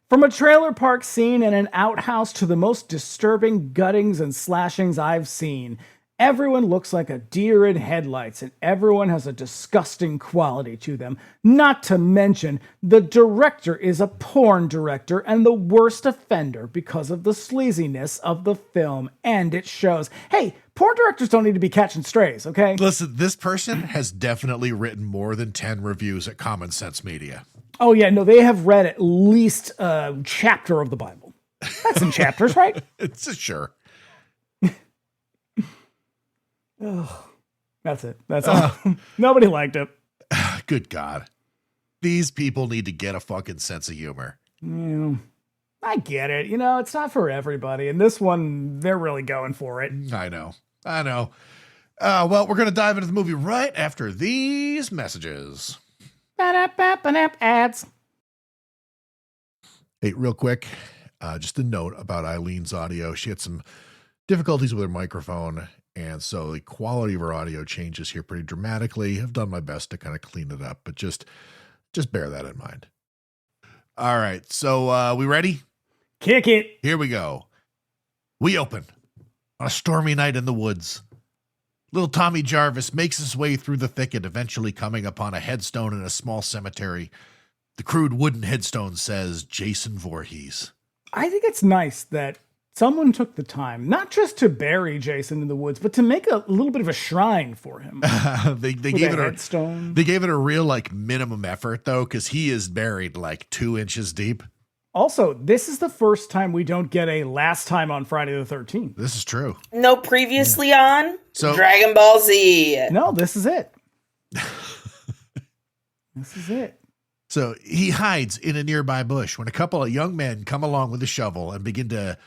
From a trailer park scene in an outhouse to the most disturbing guttings and slashings I've seen, everyone looks like a deer in headlights and everyone has a disgusting quality to them. Not to mention, the director is a porn director and the worst offender because of the sleaziness of the film, and it shows. Hey, porn directors don't need to be catching strays, okay? Listen, this person has definitely written more than 10 reviews at Common Sense Media. Oh yeah, no, they have read at least a chapter of the Bible. That's in chapters, right? It's a sure. That's it. That's all. Nobody liked it. Good God. These people need to get a fucking sense of humor. I get it. You know, it's not for everybody. And this one, they're really going for it. I know. Well, we're going to dive into the movie right after these messages. Ads. Hey, real quick, just a note about Eileen's audio. She had some difficulties with her microphone, and so the quality of her audio changes here pretty dramatically. I've done my best to kind of clean it up, but just bear that in mind. All right, so we ready? Kick it. Here we go. We open on a stormy night in the woods. Little Tommy Jarvis makes his way through the thicket, eventually coming upon a headstone in a small cemetery. The crude wooden headstone says Jason Voorhees. I think it's nice that someone took the time not just to bury Jason in the woods, but to make a little bit of a shrine for him. They with gave a it headstone. They gave it a real like minimum effort though, because he is buried like 2 inches deep. Also, this is the first time we don't get a last time on Friday the 13th. This is true. No previously on So- Dragon Ball Z. No, this is it. This is it. So he hides in a nearby bush when a couple of young men come along with a shovel and begin to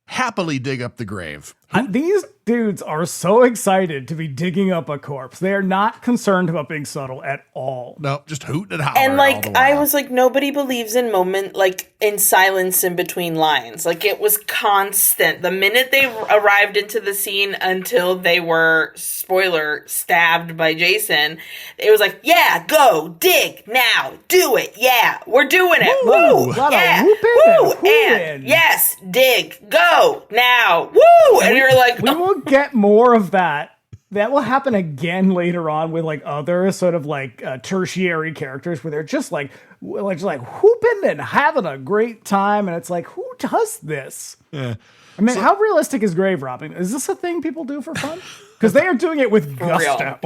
happily dig up the grave. These dudes are so excited to be digging up a corpse. They are not concerned about being subtle at all. No, just hooting and hollering. And all like the while. I was like, nobody believes in moment, like in silence in between lines. Like it was constant. The minute they arrived into the scene until they were, spoiler, stabbed by Jason, it was like, yeah, go dig now, do it, yeah, we're doing it, Woo! woo, Lot of yeah, whooping woo, and hooting. and yes, dig, go now, woo, and you're like, We will get more of that. That will happen again later on with like other sort of like tertiary characters where they're just like whooping and having a great time, and it's like, who does this? Yeah. I mean, how realistic is grave robbing? Is this a thing people do for fun? Because they are doing it with gusto.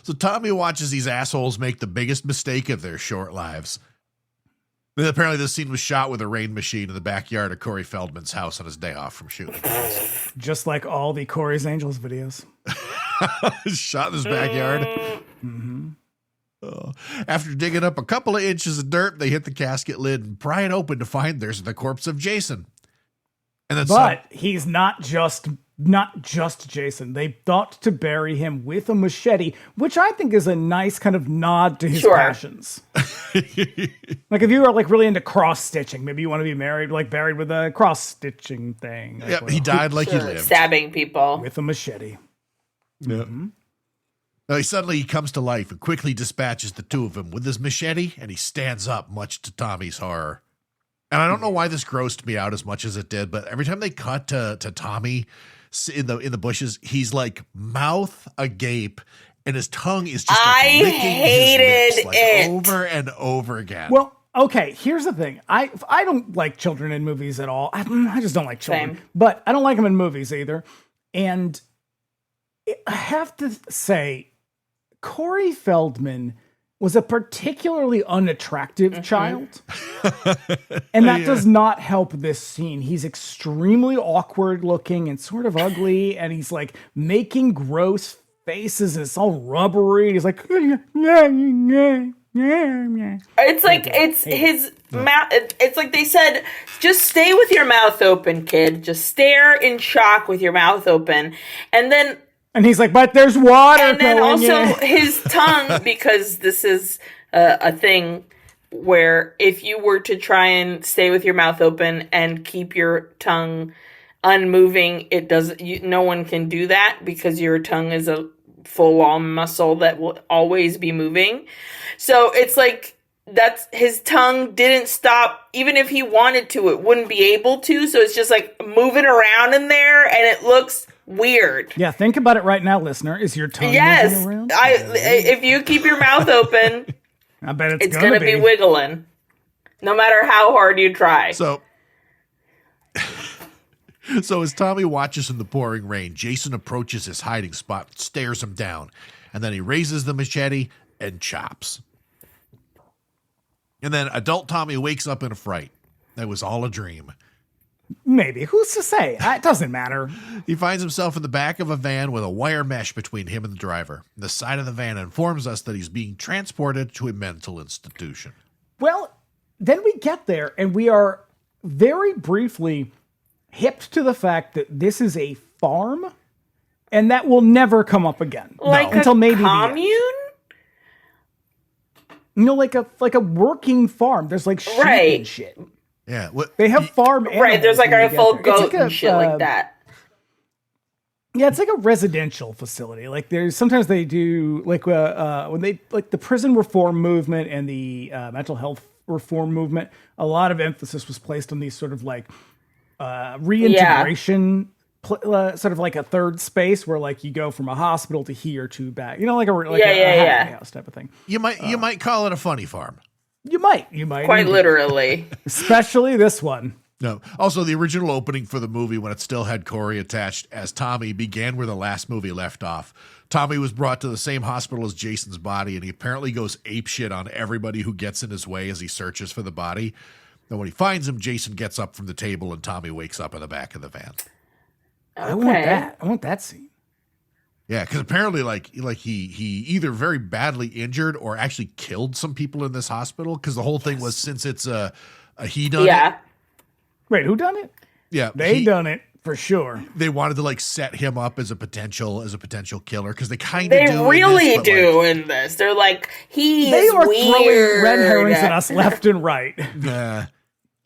So Tommy watches these assholes make the biggest mistake of their short lives. And apparently this scene was shot with a rain machine in the backyard of Corey Feldman's house on his day off from shooting. Just like all the Corey's Angels videos. Shot in his backyard. Mm-hmm. Oh. After digging up a couple of inches of dirt, they hit the casket lid and pry it open to find there's the corpse of Jason. And then But he's not just Jason. They thought to bury him with a machete, which I think is a nice kind of nod to his passions. Like if you are like really into cross stitching, maybe you want to be buried with a cross stitching thing. Like, yep, he died like he lived. stabbing people with a machete. Yep. Now suddenly he comes to life and quickly dispatches the two of them with his machete, and he stands up, much to Tommy's horror. And I don't know why this grossed me out as much as it did, but every time they cut to Tommy in the bushes, he's like mouth agape, and his tongue is just like licking his lips, like, over and over again. Well, okay, here's the thing. I don't like children in movies at all. I just don't like children. Same. But I don't like them in movies either. And I have to say, Corey Feldman was a particularly unattractive child. And that does not help this scene. He's extremely awkward looking and sort of ugly, and he's like making gross faces, and it's all rubbery. He's like, It's like it's his mouth. It's like they said, just stay with your mouth open, kid. Just stare in shock with your mouth open, and he's like, but there's water. And then going also in. his tongue, because this is a thing where if you were to try and stay with your mouth open and keep your tongue unmoving, no one can do that because your tongue is a full-on muscle that will always be moving. So it's like that's his tongue didn't stop. Even if he wanted to, it wouldn't be able to. So it's just like moving around in there, and it looks weird. Yeah, think about it right now, listener. Is your tongue moving around? If you keep your mouth open, I bet it's gonna be wiggling, no matter how hard you try. So as Tommy watches in the pouring rain, Jason approaches his hiding spot, stares him down, and then he raises the machete and chops. And then adult Tommy wakes up in a fright. That was all a dream. Maybe. Who's to say? It doesn't matter. He finds himself in the back of a van with a wire mesh between him and the driver. The side of the van informs us that he's being transported to a mental institution. Well, then we get there, and we are very briefly hipped to the fact that this is a farm, and that will never come up again. Like until maybe commune? Like a working farm. There's like sheep and shit. Yeah. They have farm animals. Right, there's like a full goat like and shit like that. Yeah, it's like a residential facility. Like sometimes they do like when they like the prison reform movement and the mental health reform movement, a lot of emphasis was placed on these sort of like reintegration, sort of like a third space where like you go from a hospital to here to back. Like a halfway house type of thing. You might call it a funny farm. You might Quite literally. Especially this one. No. Also, the original opening for the movie, when it still had Corey attached as Tommy, began where the last movie left off. Tommy was brought to the same hospital as Jason's body, and he apparently goes apeshit on everybody who gets in his way as he searches for the body. And when he finds him, Jason gets up from the table, and Tommy wakes up in the back of the van. I want that. I want that scene. Yeah, because apparently, he either very badly injured or actually killed some people in this hospital. Because the whole thing was, since it's a he done it. Wait, who done it? Yeah, they done it for sure. They wanted to set him up as a potential killer because they kind of do. They really do in this. They're like, they are weird. Throwing red herrings at us left and right.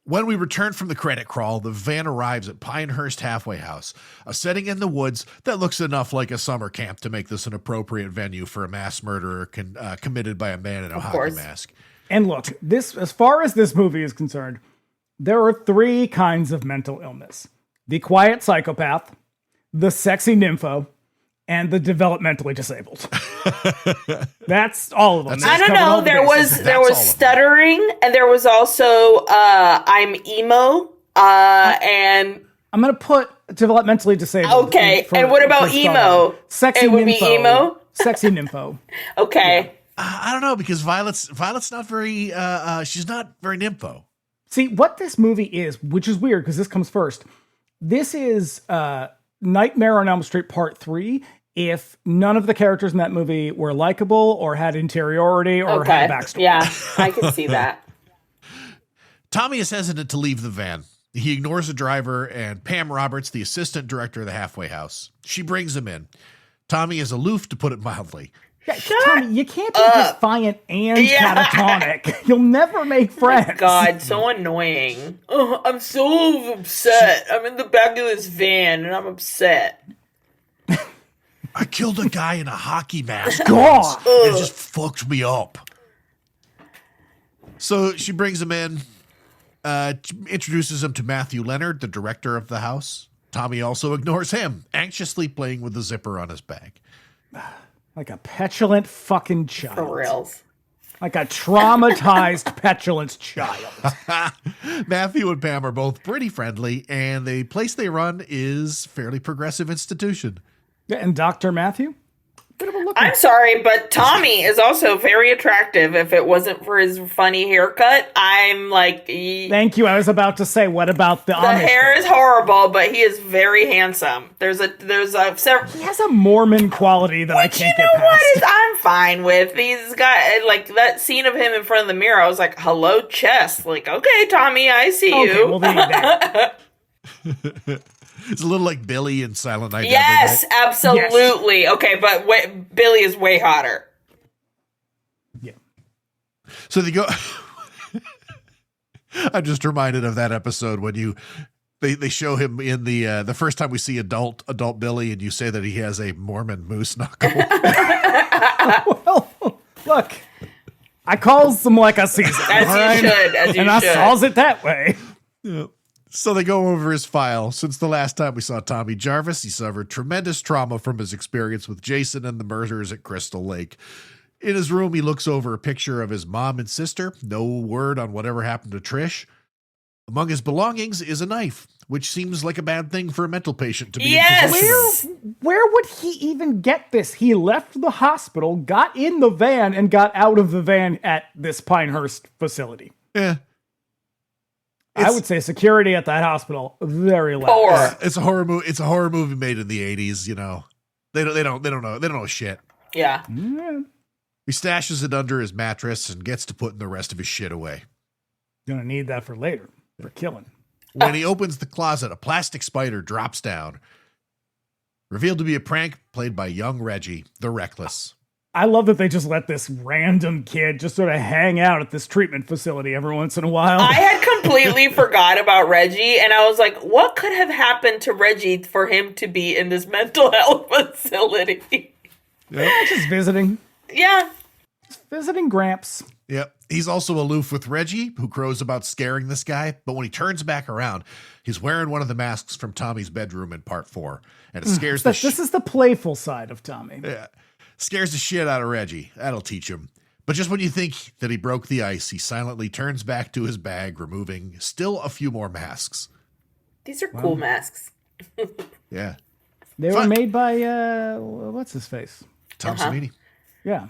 When we return from the credit crawl, the van arrives at Pinehurst Halfway House, a setting in the woods that looks enough like a summer camp to make this an appropriate venue for a mass murderer committed by a man in a hockey mask. And look, as far as this movie is concerned, there are 3 kinds of mental illness: the quiet psychopath, the sexy nympho, and the developmentally disabled. That's all of them. I don't know. There was stuttering, and there was also I'm emo, and I'm gonna put developmentally disabled. Okay, and what about emo? Sexy it would nympho. Be emo. Sexy nympho. Okay. Yeah. I don't know, because Violet's not very. She's not very nympho. See, what this movie is, which is weird because this comes first. This is Nightmare on Elm Street Part 3 if none of the characters in that movie were likable or had interiority or had a backstory. Yeah, I can see that. Tommy is hesitant to leave the van. He ignores the driver and Pam Roberts, the assistant director of the halfway house. She brings him in. Tommy is aloof, to put it mildly. Yeah, Tommy, you can't be defiant and catatonic. You'll never make friends. Oh God, so annoying. Oh, I'm so upset. I'm in the back of this van and I'm upset. I killed a guy in a hockey mask. God, it just fucked me up. So she brings him in, introduces him to Matthew Leonard, the director of the house. Tommy also ignores him, anxiously playing with the zipper on his bag. Like a petulant fucking child. For reals. Like a traumatized, petulant child. Matthew and Pam are both pretty friendly, and the place they run is fairly progressive institution. Yeah, and Dr. Matthew? Bit of a look. I'm sorry, but Tommy is also very attractive. If it wasn't for his funny haircut, I'm like... Thank you. I was about to say, what about the Amish hair is horrible, but he is very handsome. There's a several... He has a Mormon quality that I can't get past. What is I'm fine with. He's got, like, that scene of him in front of the mirror, I was like, hello, chest. Like, okay, Tommy, I see you. Well, there you go. It's a little like Billy in Silent Night. Yes, absolutely. Yes. Okay, but Billy is way hotter. Yeah. So they go... I'm just reminded of that episode when they show him in the first time we see adult Billy, and you say that he has a Mormon moose knuckle. Well, look, I calls them like I sees them. As you should. And I saws it that way. Yeah. So they go over his file. Since the last time we saw Tommy Jarvis, he suffered tremendous trauma from his experience with Jason and the murders at Crystal Lake. In his room, he looks over a picture of his mom and sister. No word on whatever happened to Trish. Among his belongings is a knife, which seems like a bad thing for a mental patient to be in possession of. Where would he even get this? He left the hospital, got in the van, and got out of the van at this Pinehurst facility. Yeah. I would say security at that hospital very lax. It's a horror movie. It's a horror movie made in the 80s. You know, they don't know shit. Yeah. He stashes it under his mattress and gets to putting the rest of his shit away. Gonna need that for later, for killing. When he opens the closet, a plastic spider drops down, revealed to be a prank played by young Reggie, the Reckless. I love that they just let this random kid just sort of hang out at this treatment facility every once in a while. I had completely forgot about Reggie, and I was like, what could have happened to Reggie for him to be in this mental health facility? Yep. Just visiting. Yeah. Just visiting Gramps. Yep. He's also aloof with Reggie, who crows about scaring this guy. But when he turns back around, he's wearing one of the masks from Tommy's bedroom in part 4. And it scares This is the playful side of Tommy. Yeah. Scares the shit out of Reggie. That'll teach him. But just when you think that he broke the ice, he silently turns back to his bag, removing still a few more masks. These are cool masks. Yeah. They were made by, what's his face? Tom Savini. Yeah.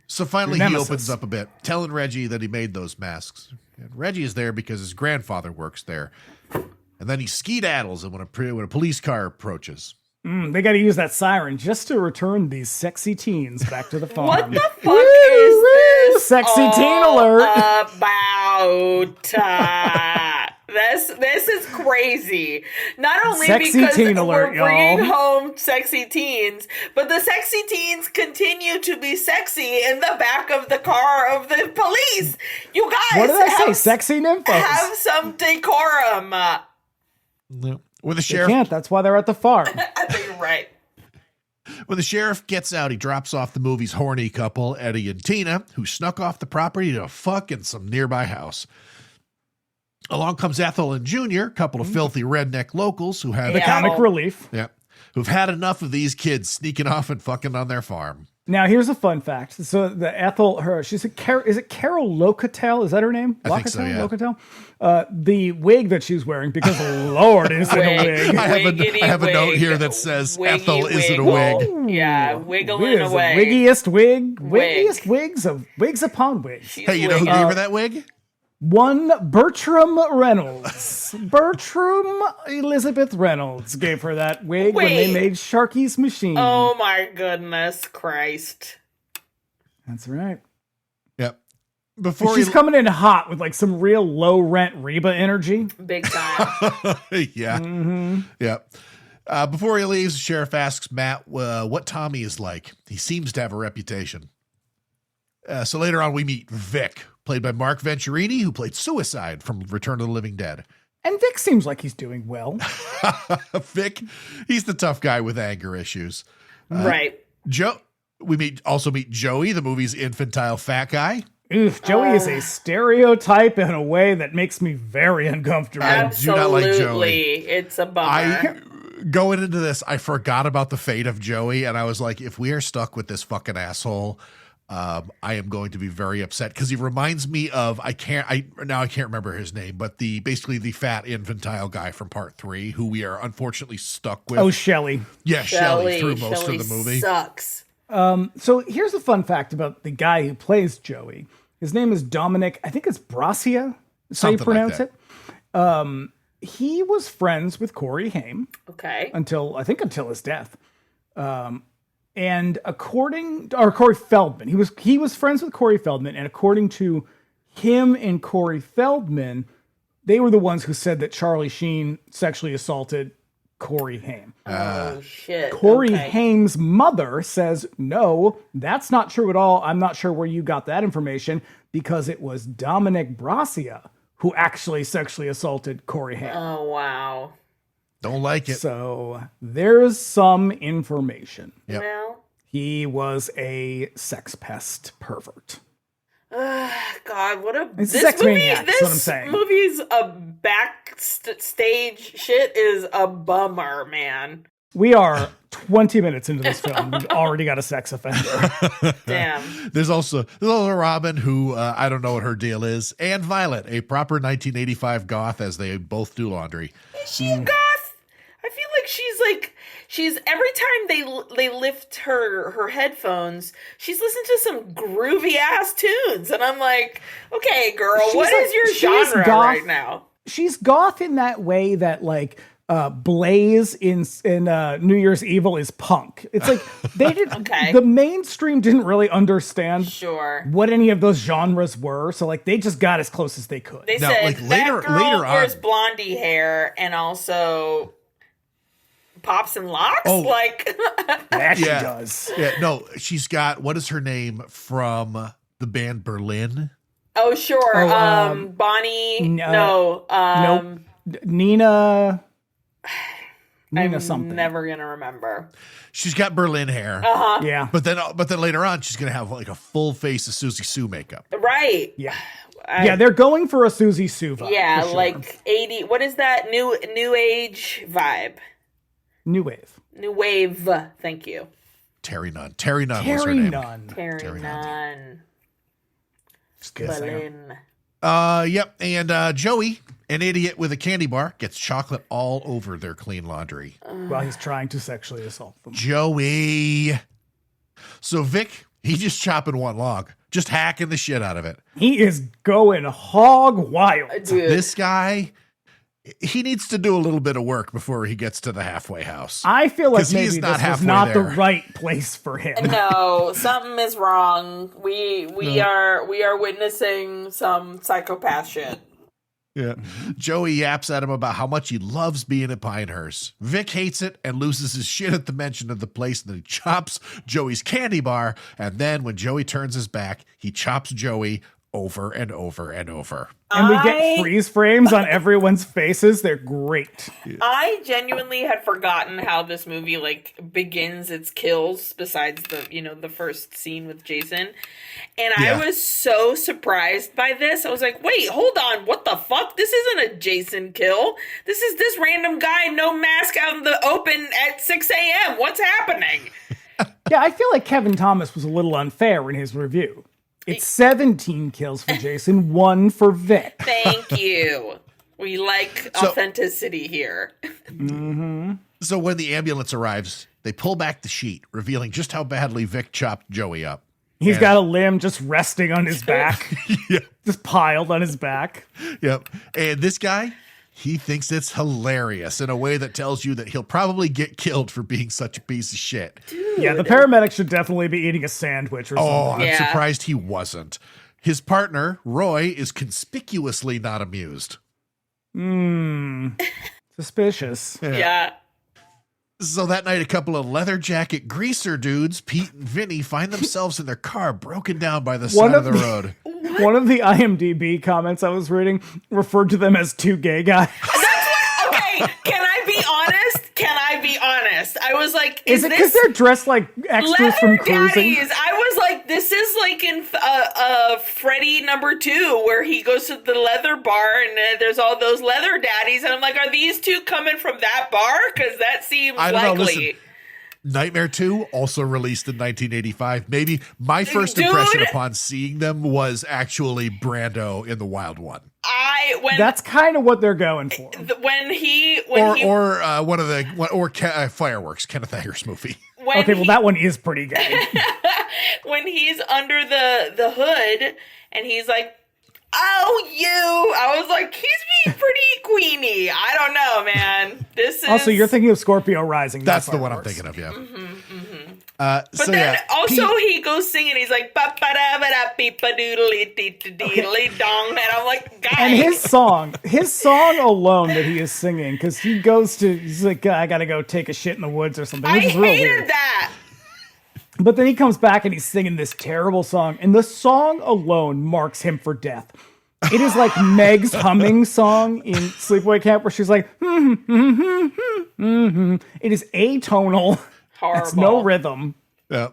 So finally Your he nemesis. opens up a bit, telling Reggie that he made those masks. And Reggie is there because his grandfather works there. And then he skedaddles when a police car approaches. They got to use that siren just to return these sexy teens back to the farm. What the fuck is this? Sexy teen alert. About this is crazy. Not only Sexy because teen we're alert, bringing y'all. home sexy teens, but the sexy teens continue to be sexy in the back of the car of the police. You guys, What did I say? Sexy nymphos. have some decorum. No. When the They sheriff can't. That's why they're at the farm. I think you're right. When the sheriff gets out, he drops off the movie's horny couple, Eddie and Tina, who snuck off the property to fuck in some nearby house. Along comes Ethel and Junior, couple of filthy redneck locals who have The comic relief. who've had enough of these kids sneaking off and fucking on their farm. Now, here's a fun fact. So the Ethel, is it Carol Locatel? Is that her name? I think so, yeah. Locatel? The wig that she's wearing, because Lord, is it a wig. I have a note here that says Ethel isn't a wig. Yeah, wiggling Is away. Wiggiest wig. Wig. Wiggiest wigs of wigs upon wigs. She's Hey, you know who wigging. gave her that wig? One Bertram Reynolds. Bertram Elizabeth Reynolds gave her that wig when they Wait. made Sharky's Machine. Oh my goodness Christ. That's right. Yep. Before She's coming in hot with like some real low rent Reba energy. Big time. yeah. Yep. Before he leaves, the sheriff asks Matt what Tommy is like. He seems to have a reputation. So later on, we meet Vic, played by Mark Venturini, who played Suicide from Return of the Living Dead. And Vic seems like he's doing well. Vic, he's the tough guy with anger issues. Right. We also meet Joey, the movie's infantile fat guy. Oof, Joey is a stereotype in a way that makes me very uncomfortable. I do not like Joey. Absolutely. It's a bummer. Going into this, I forgot about the fate of Joey, and I was like, if we are stuck with this fucking asshole, I am going to be very upset because he reminds me of I can't remember his name, but basically the fat infantile guy from Part 3 who we are unfortunately stuck with. Oh, Shelley. Yeah, Shelley through most of the movie. Sucks. So here's a fun fact about the guy who plays Joey. His name is Dominic, I think it's Brasia, is how you Something pronounce like it. He was friends with Corey Haim Okay. until his death. And Corey Feldman, he was friends with Corey Feldman, and according to him and Corey Feldman, they were the ones who said that Charlie Sheen sexually assaulted Corey Haim. Oh shit. Corey Okay. Haim's mother says, no, that's not true at all. I'm not sure where you got that information, because it was Dominic Brasia who actually sexually assaulted Corey Haim. Oh wow. Don't like it. So there's some information. Yep. Well, He was a sex pest pervert. God, what a It's this sex movie. maniac, This that's what I'm saying. movie's a backstage shit is a bummer, man. We are 20 minutes into this film. We've already got a sex offender. Damn. There's also Robin, who I don't know what her deal is, and Violet, a proper 1985 goth, as they both do laundry. Is she goth? I feel like she's every time they lift her headphones, she's listening to some groovy ass tunes, and I'm like, okay, girl, what is your genre right now? She's goth in that way that like Blaze in New Year's Evil is punk. It's like they did Okay. The mainstream didn't really understand Sure. what any of those genres were, so like they just got as close as they could. They Now, said like, that later girl wears on- blondie hair and also pops and locks. Oh. Like, That she Yeah. does. Yeah, no, she's got, what is her name from the band Berlin? oh sure, Oh, Bonnie. no, No, Nina I'm something. never gonna remember. She's got Berlin hair. Yeah. But then later on, she's going to have like a full face of Susie Sue makeup. Right. Yeah. Yeah, they're going for a Susie Sue vibe. Yeah, for sure. like 80. What is that new age vibe? New Wave. New wave. Thank you. Terry Nunn. Terry Nunn was her Terry name. Nunn. Terry Terry Nunn. Just good singer. Berlin. Yep. And Joey, an idiot with a candy bar, gets chocolate all over their clean laundry. While he's trying to sexually assault them. Joey. So Vic, he's just chopping one log, just hacking the shit out of it. He is going hog wild. Dude. This guy, he needs to do a little bit of work before he gets to the halfway house. I feel like 'Cause he maybe is this not was halfway not there. the right place for him. No, something is wrong. We are witnessing some psychopath shit. Yeah. Joey yaps at him about how much he loves being at Pinehurst. Vic hates it and loses his shit at the mention of the place, and then he chops Joey's candy bar, and then when Joey turns his back, he chops Joey over and over and over. And we get freeze frames on everyone's faces. They're great. I genuinely had forgotten how this movie like begins its kills besides the first scene with Jason. And Yeah. I was so surprised by this. I was like, wait, hold on. What the fuck? This isn't a Jason kill. This is this random guy, no mask out in the open at 6 a.m. What's happening? Yeah, I feel like Kevin Thomas was a little unfair in his review. It's 17 kills for Jason, 1 for Vic. Thank you. We like authenticity here. So when the ambulance arrives, they pull back the sheet, revealing just how badly Vic chopped Joey up. He's got a limb just resting on his back. Yeah. Just piled on his back. Yep. And this guy, he thinks it's hilarious in a way that tells you that he'll probably get killed for being such a piece of shit. Yeah, the paramedic should definitely be eating a sandwich or something. Oh, I'm Yeah. surprised he wasn't. His partner, Roy, is conspicuously not amused. Suspicious. Yeah. So that night, a couple of leather jacket greaser dudes, Pete and Vinny, find themselves in their car broken down by the side of the road. One of the IMDb comments I was reading referred to them as 2 gay guys. Okay, can I be honest? I was like, Is it because they're dressed like extras from Leather Cruising? Daddies? I was like, this is like in Freddy #2, where he goes to the leather bar and there's all those leather daddies, and I'm like, are these two coming from that bar? Because that seems I don't know, likely. listen. Nightmare 2, also released in 1985. Maybe my first Dude. impression upon seeing them was actually Brando in The Wild One. That's kind of what they're going for. Fireworks, Kenneth Agger's movie. Okay, well, that one is pretty gay. When he's under the hood and he's like, oh, you, I was like, he's being pretty queenie. I don't know, man. This is Also, you're thinking of Scorpio Rising. That's the one I'm thinking of, yeah. But then also he goes singing. He's like, ba ba da ba da beep ba doodly dee dee dong, and I'm like, guys. And his song alone that he is singing, because he's like, I gotta go take a shit in the woods or something, which is real hated weird. that. But then he comes back and he's singing this terrible song, and the song alone marks him for death. It is like Meg's humming song in Sleepaway Camp, where she's like, It is atonal. Horrible. It's no rhythm. Yeah.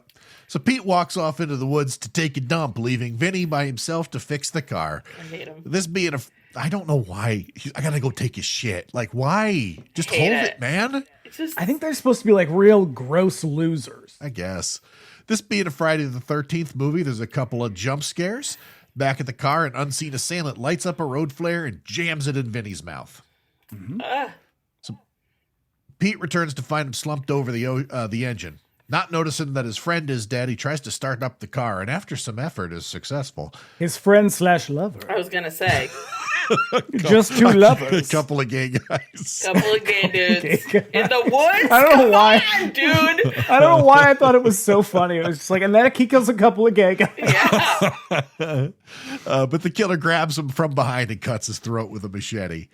So Pete walks off into the woods to take a dump, leaving Vinny by himself to fix the car. I hate him. This being I don't know why. I gotta go take his shit. Like, why? Just Hate hold it. it, man. It's just I think they're supposed to be like real gross losers. I guess. This being a Friday the 13th movie, there's a couple of jump scares. Back at the car, an unseen assailant lights up a road flare and jams it in Vinny's mouth. So Pete returns to find him slumped over the engine. Not noticing that his friend is dead, he tries to start up the car, and after some effort is successful. His friend / lover. I was gonna say, Just 2 A lovers. couple of gay guys. couple of gay dudes Okay. in the woods. I don't know Come why. on, dude. I don't know why I thought it was so funny. It was just like, and then he kills a couple of gay guys. Yeah. But the killer grabs him from behind and cuts his throat with a machete.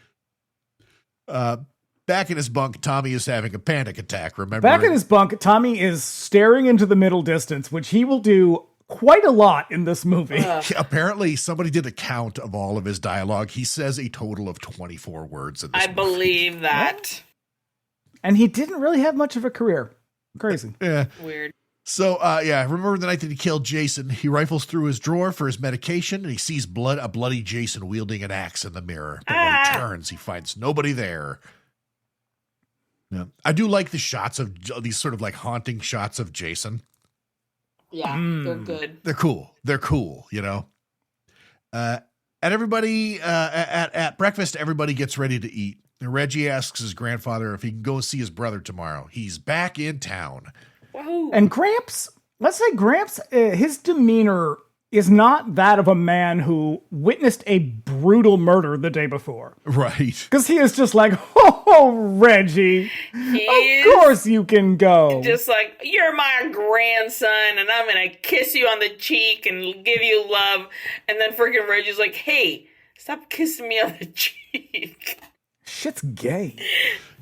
Back in his bunk, Tommy is having a panic attack. Remember? Back in his bunk, Tommy is staring into the middle distance, which he will do quite a lot in this movie. Apparently, somebody did a count of all of his dialogue. He says a total of 24 words in this I movie. believe that. And he didn't really have much of a career. Crazy. Yeah. Weird. So, remember the night that he killed Jason? He rifles through his drawer for his medication, and he sees a bloody Jason wielding an axe in the mirror. But when he turns, he finds nobody there. Yeah. I do like the shots of these sort of like haunting shots of Jason. Yeah, they're good. They're cool. They're cool, you know? At breakfast, everybody gets ready to eat. And Reggie asks his grandfather if he can go see his brother tomorrow. He's back in town. Whoa. And Gramps, let's say Gramps, his demeanor is not that of a man who witnessed a brutal murder the day before. Right. Because he is just like, oh, Reggie, of course you can go. Just like, you're my grandson, and I'm going to kiss you on the cheek and give you love. And then freaking Reggie's like, hey, stop kissing me on the cheek. Shit's gay.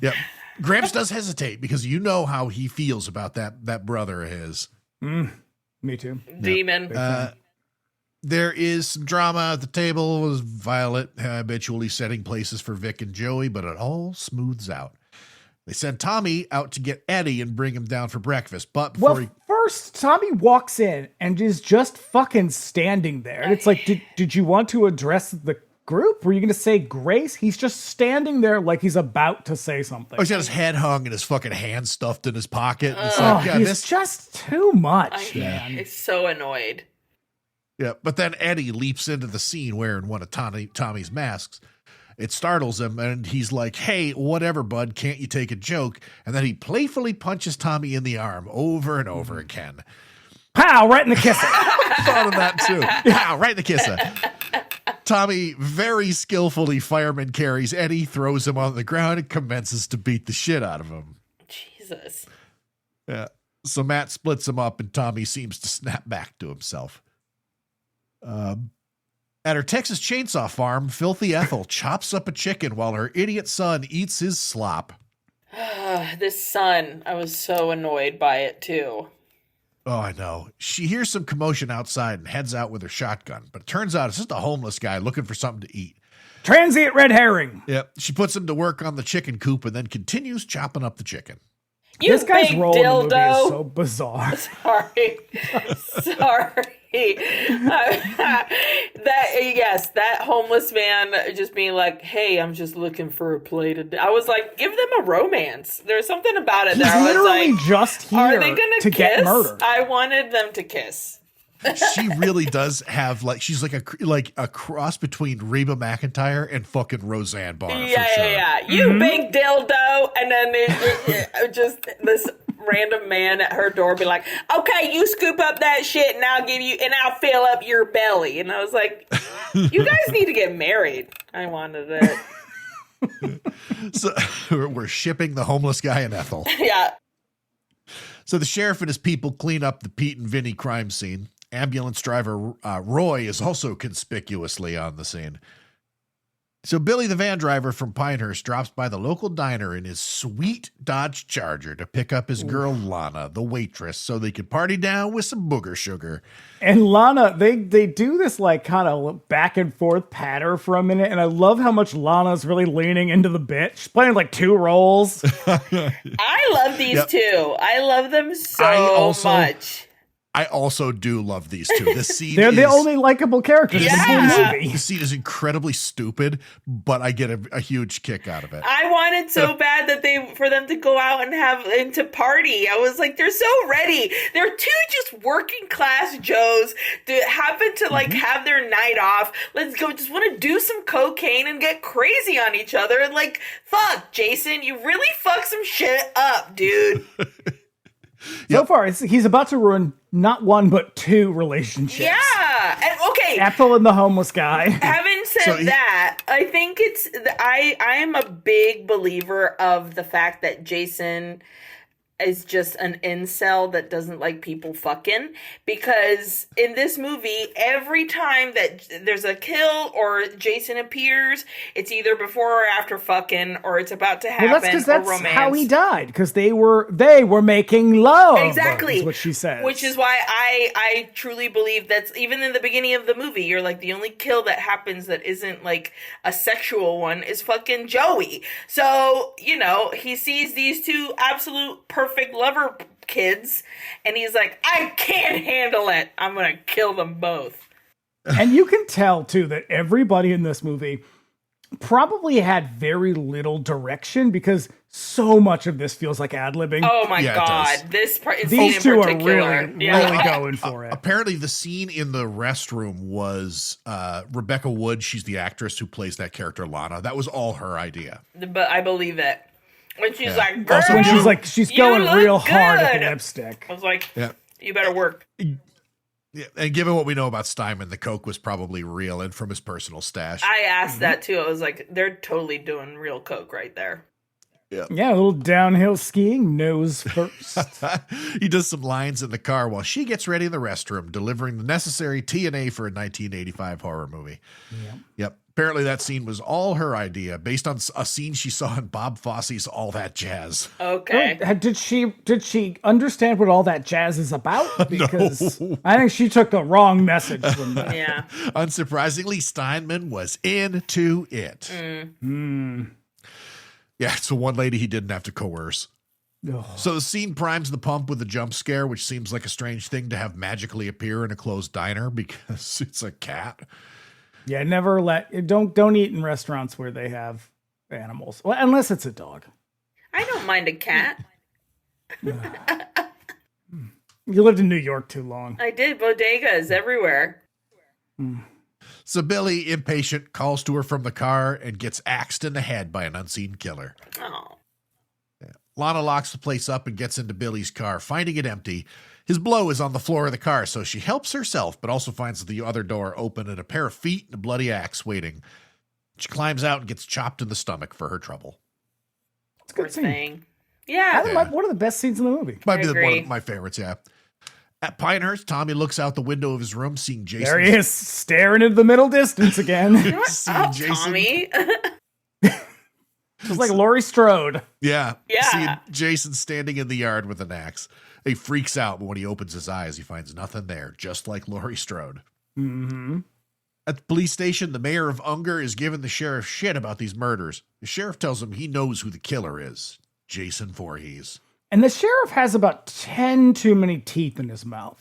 Yep. Gramps does hesitate because you know how he feels about that brother of his. Me too. Demon. There is some drama at the table with Violet habitually setting places for Vic and Joey, but it all smooths out. They send Tommy out to get Eddie and bring him down for breakfast. But before first, Tommy walks in and is just fucking standing there. And it's like, did you want to address the group? Were you going to say grace? He's just standing there like he's about to say something. he's got his head hung and his fucking hand stuffed in his pocket. It's he's just too much, man. It's so annoyed. Yeah, but then Eddie leaps into the scene wearing one of Tommy's masks. It startles him, and he's like, hey, whatever, bud, can't you take a joke? And then he playfully punches Tommy in the arm over and over again. Pow, right in the kisser. I thought of that, too. Pow, right in the kisser. Tommy very skillfully fireman carries Eddie, throws him on the ground, and commences to beat the shit out of him. Jesus. Yeah. So Matt splits him up, and Tommy seems to snap back to himself. At her Texas chainsaw farm, Filthy Ethel chops up a chicken while her idiot son eats his slop. This son, I was so annoyed by it too. Oh, I know. She hears some commotion outside and heads out with her shotgun, but it turns out it's just a homeless guy looking for something to eat. Transient red herring. Yep. She puts him to work on the chicken coop and then continues chopping up the chicken. This guy's role in the movie dildo. is so bizarre. Sorry. That homeless man just being like, hey, I'm just looking for a plate of... I was like, give them a romance. There's something about it He's that I was literally like, just here are they gonna to kiss? get murdered. I wanted them to kiss. She really does have she's like a cross between Reba McEntire and fucking Roseanne Barr. Yeah. You big dildo. And then it just this random man at her door be like, okay, you scoop up that shit and I'll fill up your belly. And I was like, you guys need to get married. I wanted it. So we're shipping the homeless guy and Ethel. Yeah. So the sheriff and his people clean up the Pete and Vinny crime scene. Ambulance driver Roy is also conspicuously on the scene. So Billy, the van driver from Pinehurst, drops by the local diner in his sweet Dodge Charger to pick up his girl Lana, the waitress, so they can party down with some booger sugar. And Lana, they do this like kind of back and forth patter for a minute, and I love how much Lana's really leaning into the bit. She's playing like two roles. I love these two. I love them so much. I also do love these two. This scene They're the only likable characters in the whole movie. The scene is incredibly stupid, but I get a huge kick out of it. I wanted so bad that for them to go out and to party. I was like, they're so ready. They're two just working class Joes that happen to have their night off. Let's go. Just want to do some cocaine and get crazy on each other. And fuck, Jason, you really fucked some shit up, dude. So far, he's about to ruin not one, but two relationships. Yeah. And, okay. Ethel and the homeless guy. Having said that, I think I am a big believer of the fact that Jason is just an incel that doesn't like people fucking, because in this movie, every time that there's a kill or Jason appears, it's either before or after fucking, or it's about to happen. Well, that's romance. how he died, because they were making love. Exactly, is what she says. Which is why I truly believe that's even in the beginning of the movie, you're like, the only kill that happens that isn't like a sexual one is fucking Joey. So he sees these two absolute perfect lover kids, and he's like, I can't handle it. I'm gonna kill them both. And you can tell too that everybody in this movie probably had very little direction, because so much of this feels like ad-libbing. Oh my Yeah, it god, does. this part, These two are particular. really going for it. Apparently, the scene in the restroom was Rebecca Wood. She's the actress who plays that character, Lana. That was all her idea. But I believe it. When she's Yeah. like, girl, Also, When she's like, she's you going look real hard at good. the lipstick. I was like, Yeah. you better work. Yeah, and given what we know about Steinman, the coke was probably real and from his personal stash. I asked that too. I was like, they're totally doing real coke right there. Yeah, a little downhill skiing, nose first. He does some lines in the car while she gets ready in the restroom, delivering the necessary TNA for a 1985 horror movie. Yep. Apparently that scene was all her idea, based on a scene she saw in Bob Fosse's All That Jazz. Okay. Did she understand what all that jazz is about? Because I think she took the wrong message from that. Yeah. Unsurprisingly, Steinman was into it. Yeah, so one lady he didn't have to coerce. Ugh. So the scene primes the pump with a jump scare, which seems like a strange thing to have magically appear in a closed diner because it's a cat. Yeah, don't eat in restaurants where they have animals. Well, unless it's a dog. I don't mind a cat. You lived in New York too long. I did. Bodegas everywhere. So Billy, impatient, calls to her from the car and gets axed in the head by an unseen killer. Oh. Lana locks the place up and gets into Billy's car, finding it empty. His blow is on the floor of the car, so she helps herself, but also finds the other door open and a pair of feet and a bloody axe waiting. She climbs out and gets chopped in the stomach for her trouble. It's a good Poor scene. thing. Yeah. One of the best scenes in the movie. Might be one agree. of my favorites, yeah. At Pinehurst, Tommy looks out the window of his room, seeing Jason. There he is, staring into the middle distance again. You know what? Seeing Oh, Jason. Tommy. Just like Laurie Strode. Yeah. Yeah. Seeing Jason standing in the yard with an axe. He freaks out, but when he opens his eyes, he finds nothing there, just like Laurie Strode. Mm-hmm. At the police station, the mayor of Unger is giving the sheriff shit about these murders. The sheriff tells him he knows who the killer is, Jason Voorhees. And the sheriff has about 10 too many teeth in his mouth.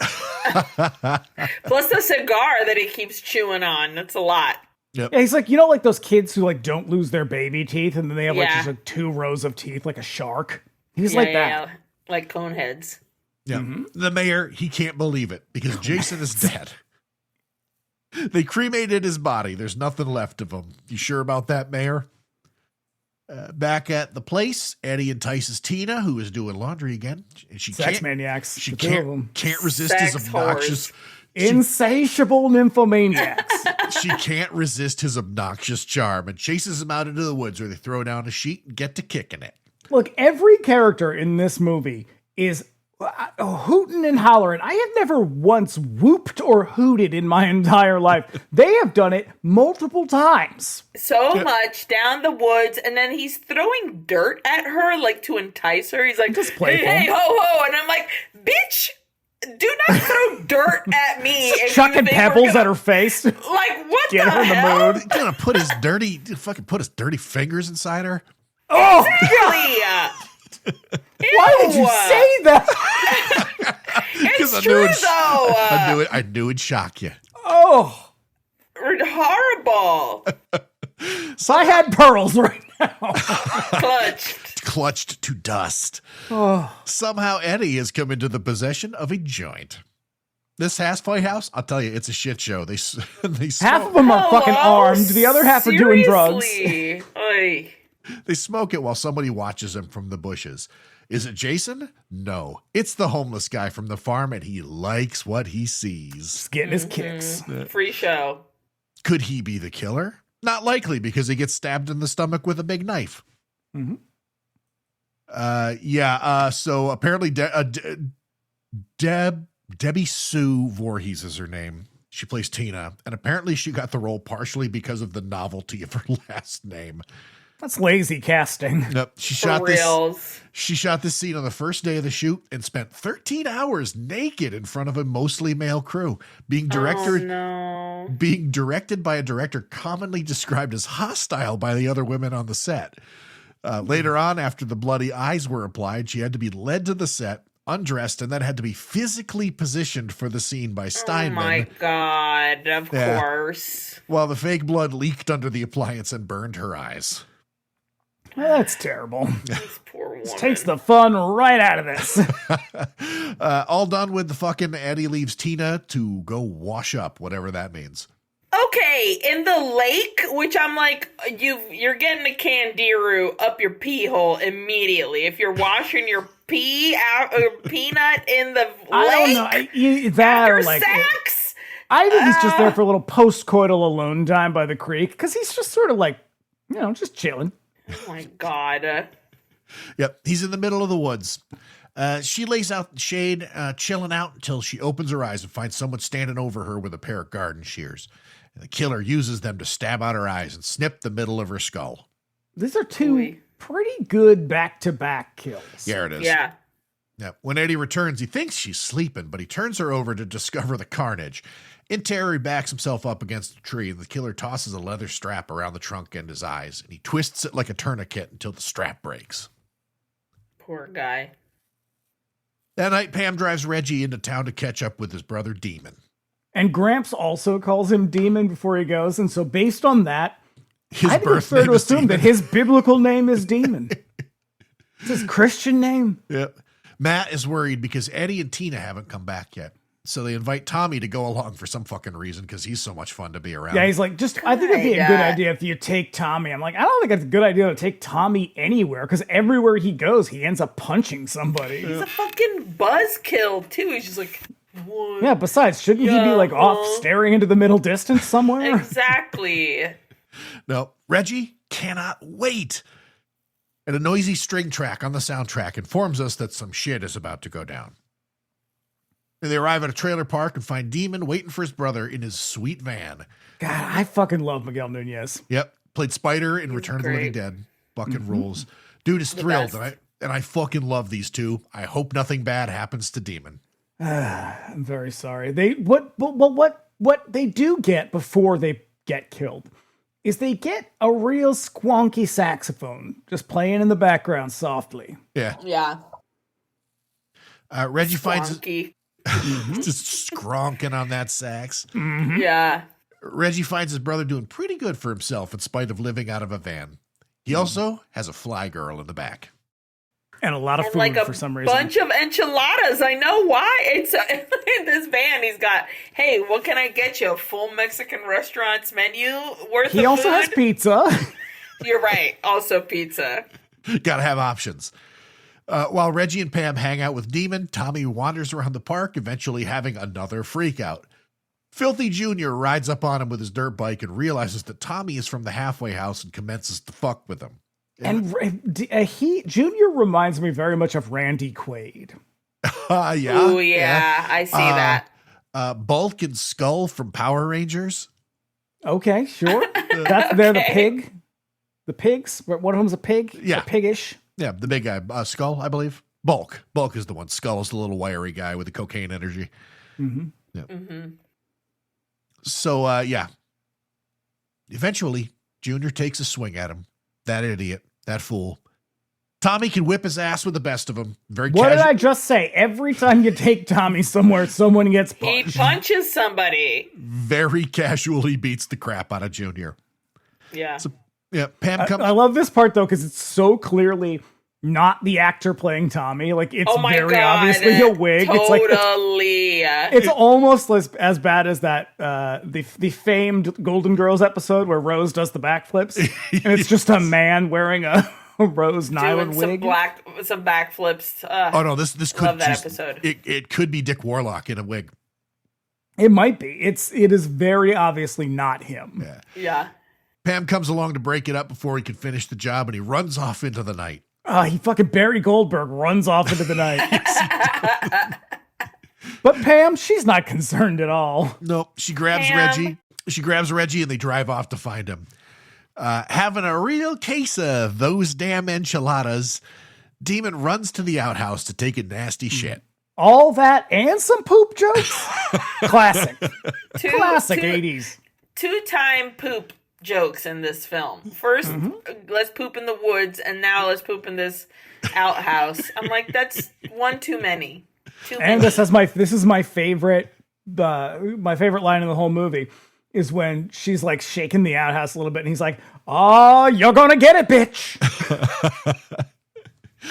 Plus the cigar that he keeps chewing on. That's a lot. Yep. Yeah, he's like, like those kids who like don't lose their baby teeth and then they have like Yeah. just like 2 rows of teeth like a shark. He's like that. Yeah. Like cone heads. Yeah. The mayor, he can't believe it because Jason is dead. They cremated his body. There's nothing left of him. You sure about that, Mayor? Back at the place, Eddie entices Tina, who is doing laundry again. And she Sex can't, maniacs. she the two of them. can't resist his Sex obnoxious. Insatiable nymphomaniacs. She can't resist his obnoxious charm and chases him out into the woods where they throw down a sheet and get to kicking it. Look, every character in this movie is hooting and hollering. I have never once whooped or hooted in my entire life. They have done it multiple times. So much down the woods, and then he's throwing dirt at her, like to entice her. He's like, Just hey, playful. hey, ho, ho. And I'm like, bitch, do not throw dirt at me. if you Chucking think we're pebbles gonna- at her face. Like, what Get the her in the hell? mood. He's gonna put his dirty fingers inside her. Oh, Exactly. why would you say that? It's I true, knew though. I knew it'd shock you. Oh, Horrible. so I had pearls right now. Clutched to dust. Oh, Somehow Eddie has come into the possession of a joint. This halfway house, I'll tell you, it's a shit show. They half of them are fucking armed. The other half are doing drugs. Seriously? Oy. They smoke it while somebody watches them from the bushes. Is it Jason? No. It's the homeless guy from the farm, and he likes what he sees. Just getting his kicks. Free show. Could he be the killer? Not likely, because he gets stabbed in the stomach with a big knife. Mm-hmm. So apparently Debbie Sue Voorhees is her name. She plays Tina, and apparently she got the role partially because of the novelty of her last name. That's lazy casting. Nope. She For reals. shot this scene on the first day of the shoot and spent 13 hours naked in front of a mostly male crew, being directed by a director commonly described as hostile by the other women on the set. Later on, after the bloody eyes were applied, she had to be led to the set, undressed, and then had to be physically positioned for the scene by Steinman. Oh my God, of course. While the fake blood leaked under the appliance and burned her eyes. Well, that's terrible. This poor woman. This takes the fun right out of this. All done with the fucking Eddie leaves Tina to go wash up, whatever that means. Okay, in the lake, which I'm like, you're getting a Candiru up your pee hole immediately. If you're washing your pee out or peanut in the lake, I don't know. That or like sex. I think he's just there for a little post-coital alone time by the creek because he's just sort of like, just chilling. Oh my god. Yep, he's in the middle of the woods. She lays out in the shade, chilling out until she opens her eyes and finds someone standing over her with a pair of garden shears. And the killer uses them to stab out her eyes and snip the middle of her skull. These are two pretty good back-to-back kills. Yeah, it is. Yeah. Now, when Eddie returns, he thinks she's sleeping, but he turns her over to discover the carnage. In terror, he backs himself up against a tree, and the killer tosses a leather strap around the trunk and his eyes, and he twists it like a tourniquet until the strap breaks. Poor guy. That night, Pam drives Reggie into town to catch up with his brother Demon. And Gramps also calls him Demon before he goes, and so based on that, His I think it's birth fair name to is assume Demon. that his biblical name is Demon. It's his Christian name. Yep. Matt is worried because Eddie and Tina haven't come back yet. So they invite Tommy to go along for some fucking reason because he's so much fun to be around. Yeah, he's like, I think it'd be a good idea if you take Tommy. I'm like, I don't think it's a good idea to take Tommy anywhere because everywhere he goes, he ends up punching somebody. He's a fucking buzzkill, too. He's just like, what? Yeah, besides, shouldn't he be like off staring into the middle distance somewhere? Exactly. No, Reggie cannot wait. And a noisy string track on the soundtrack informs us that some shit is about to go down. And they arrive at a trailer park and find Demon waiting for his brother in his sweet van. God, I fucking love Miguel Nunez. Yep. Played Spider in Return of the Living great. Dead. Fucking rules. Dude is thrilled. And I fucking love these two. I hope nothing bad happens to Demon. I'm very sorry. What they do get before they get killed is they get a real squonky saxophone just playing in the background softly. Yeah. Yeah. Reggie finds Wonky. just skronking on that sax. Yeah. Reggie finds his brother doing pretty good for himself in spite of living out of a van. He also has a fly girl in the back. And a lot of And food like a for some reason. bunch of enchiladas. I know why. It's in this van. He's got, hey, what can I get you? A full Mexican restaurant's menu worth He of also food? has pizza. You're right. Also pizza. Gotta have options. While Reggie and Pam hang out with Demon, Tommy wanders around the park, eventually having another freak out. Filthy Jr. rides up on him with his dirt bike and realizes that Tommy is from the halfway house and commences to fuck with him. And Junior reminds me very much of Randy Quaid. Yeah. Oh, yeah. I see that. Bulk and Skull from Power Rangers. Okay, sure. They're the pig. The pigs. One of them's a pig. Yeah. They're piggish. Yeah, the big guy. Skull, I believe. Bulk. Bulk is the one. Skull is the little wiry guy with the cocaine energy. Mm-hmm. Yeah. Mm-hmm. So, yeah. Eventually, Junior takes a swing at him. That idiot. That fool. Tommy can whip his ass with the best of them. What did I just say? Every time you take Tommy somewhere, someone gets He punched. punches somebody. Very casually beats the crap out of Junior. Yeah. So, yeah, Pam comes. I love this part though because it's so clearly not the actor playing Tommy. Like it's Oh my very God. obviously a wig. Totally. It's almost as bad as that the famed Golden Girls episode where Rose does the backflips, and it's just a man wearing a Rose nylon doing wig. some backflips. Oh no, this could love that just, episode. It could be Dick Warlock in a wig. It might be. It is very obviously not him. Yeah. Yeah. Pam comes along to break it up before he can finish the job, and he runs off into the night. He fucking Barry Goldberg runs off into the night. But Pam, she's not concerned at all. No, she grabs Pam. Reggie. She grabs Reggie, and they drive off to find him. Having a real case of those damn enchiladas, Demon runs to the outhouse to take a nasty shit. All that and some poop jokes? Classic. Classic two- 80s. Two-time poop jokes in this film. First, let's poop in the woods, and now let's poop in this outhouse. I'm like, that's one too many. Too And many. this is my favorite line in the whole movie. is when she's like shaking the outhouse a little bit and he's like, "Oh, you're gonna get it, bitch."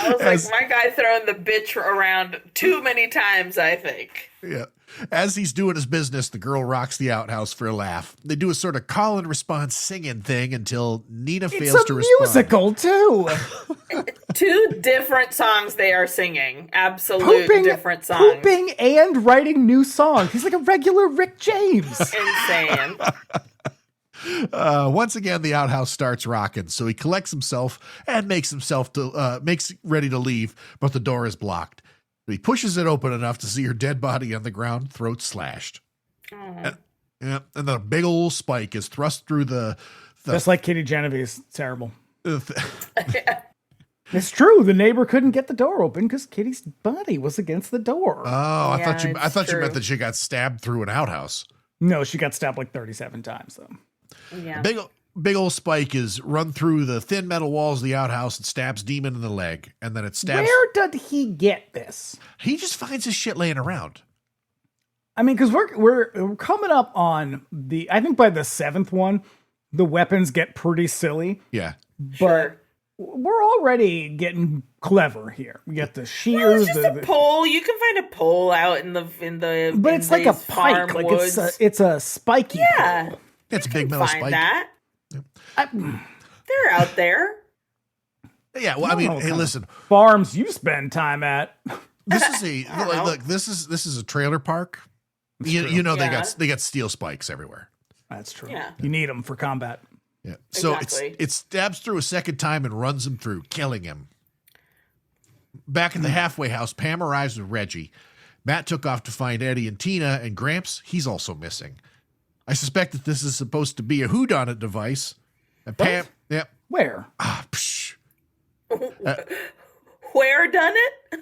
I was like, my guy throwing the bitch around too many times, I think. Yeah. As he's doing his business, the girl rocks the outhouse for a laugh. They do a sort of call and response singing thing until Nina fails to respond. It's a musical, too. 2 different songs they are singing. Absolute different songs. Pooping and writing new songs. He's like a regular Rick James. Insane. Once again, the outhouse starts rocking, so he collects himself and makes ready to leave, but the door is blocked. He pushes it open enough to see her dead body on the ground, throat slashed. And then a big old spike is thrust through the Just like Kitty Genovese. It's terrible. It's true. The neighbor couldn't get the door open because Kitty's body was against the door. Oh, I thought you meant that she got stabbed through an outhouse. No, she got stabbed like 37 times, though. Yeah. Big old spike is run through the thin metal walls of the outhouse and stabs Demon in the leg, and then it stabs. Where did he get this? He just finds his shit laying around. I mean, because we're coming up on I think by the 7th one, the weapons get pretty silly. Yeah, but we're already getting clever here. We got the shears. It's just a pole. You can find a pole out in the. But it's like a pike. Like it's a spiky pole. It's a big metal spike. That. They're out there. Yeah, well, I mean, hey, listen. Farms you spend time at. This is look. This is a trailer park. You know they got steel spikes everywhere. That's true. Yeah. You need them for combat. Yeah. So exactly. it stabs through a second time and runs him through, killing him. Back in the halfway house, Pam arrives with Reggie. Matt took off to find Eddie and Tina, and Gramps, he's also missing. I suspect that this is supposed to be a whodunit device. And Pam, yeah. Where? Where done it?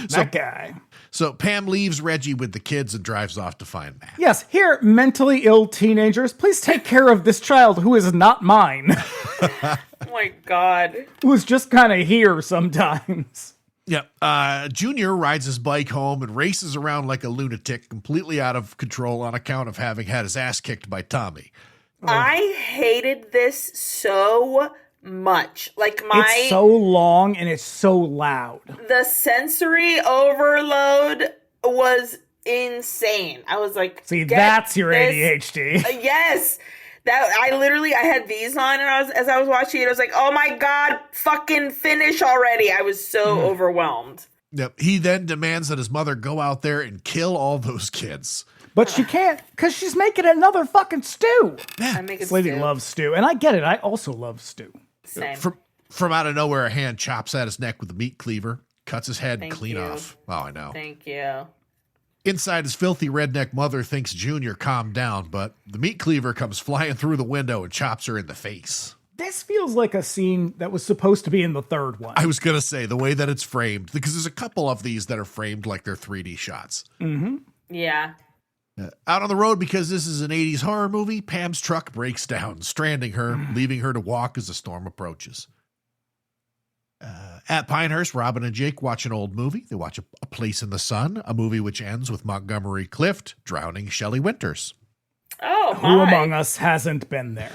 That guy. So Pam leaves Reggie with the kids and drives off to find Matt. Yes, here, mentally ill teenagers, please take care of this child who is not mine. Oh my God. Who is just kind of here sometimes. Yeah. Junior rides his bike home and races around like a lunatic, completely out of control on account of having had his ass kicked by Tommy. I hated this so much. Like it's so long and it's so loud. The sensory overload was insane. I was like, see, that's your ADHD. Yes. I had these on, and as I was watching it, I was like, oh my God, fucking finish already. I was so overwhelmed. Yep. He then demands that his mother go out there and kill all those kids. But she can't, because she's making another fucking stew. Yeah. This lady loves stew. And I get it. I also love stew. Same. From out of nowhere, a hand chops at his neck with a meat cleaver, cuts his head clean off. Oh, I know. Thank you. Inside, his filthy redneck mother thinks Junior calmed down, but the meat cleaver comes flying through the window and chops her in the face. This feels like a scene that was supposed to be in the third one. I was going to say, the way that it's framed, because there's a couple of these that are framed like they're 3D shots. Mm-hmm. Yeah. Out on the road, because this is an 80s horror movie, Pam's truck breaks down, stranding her, leaving her to walk as the storm approaches. At Pinehurst, Robin and Jake watch an old movie. They watch A Place in the Sun, a movie which ends with Montgomery Clift drowning Shelley Winters. Oh, my. Who among us hasn't been there?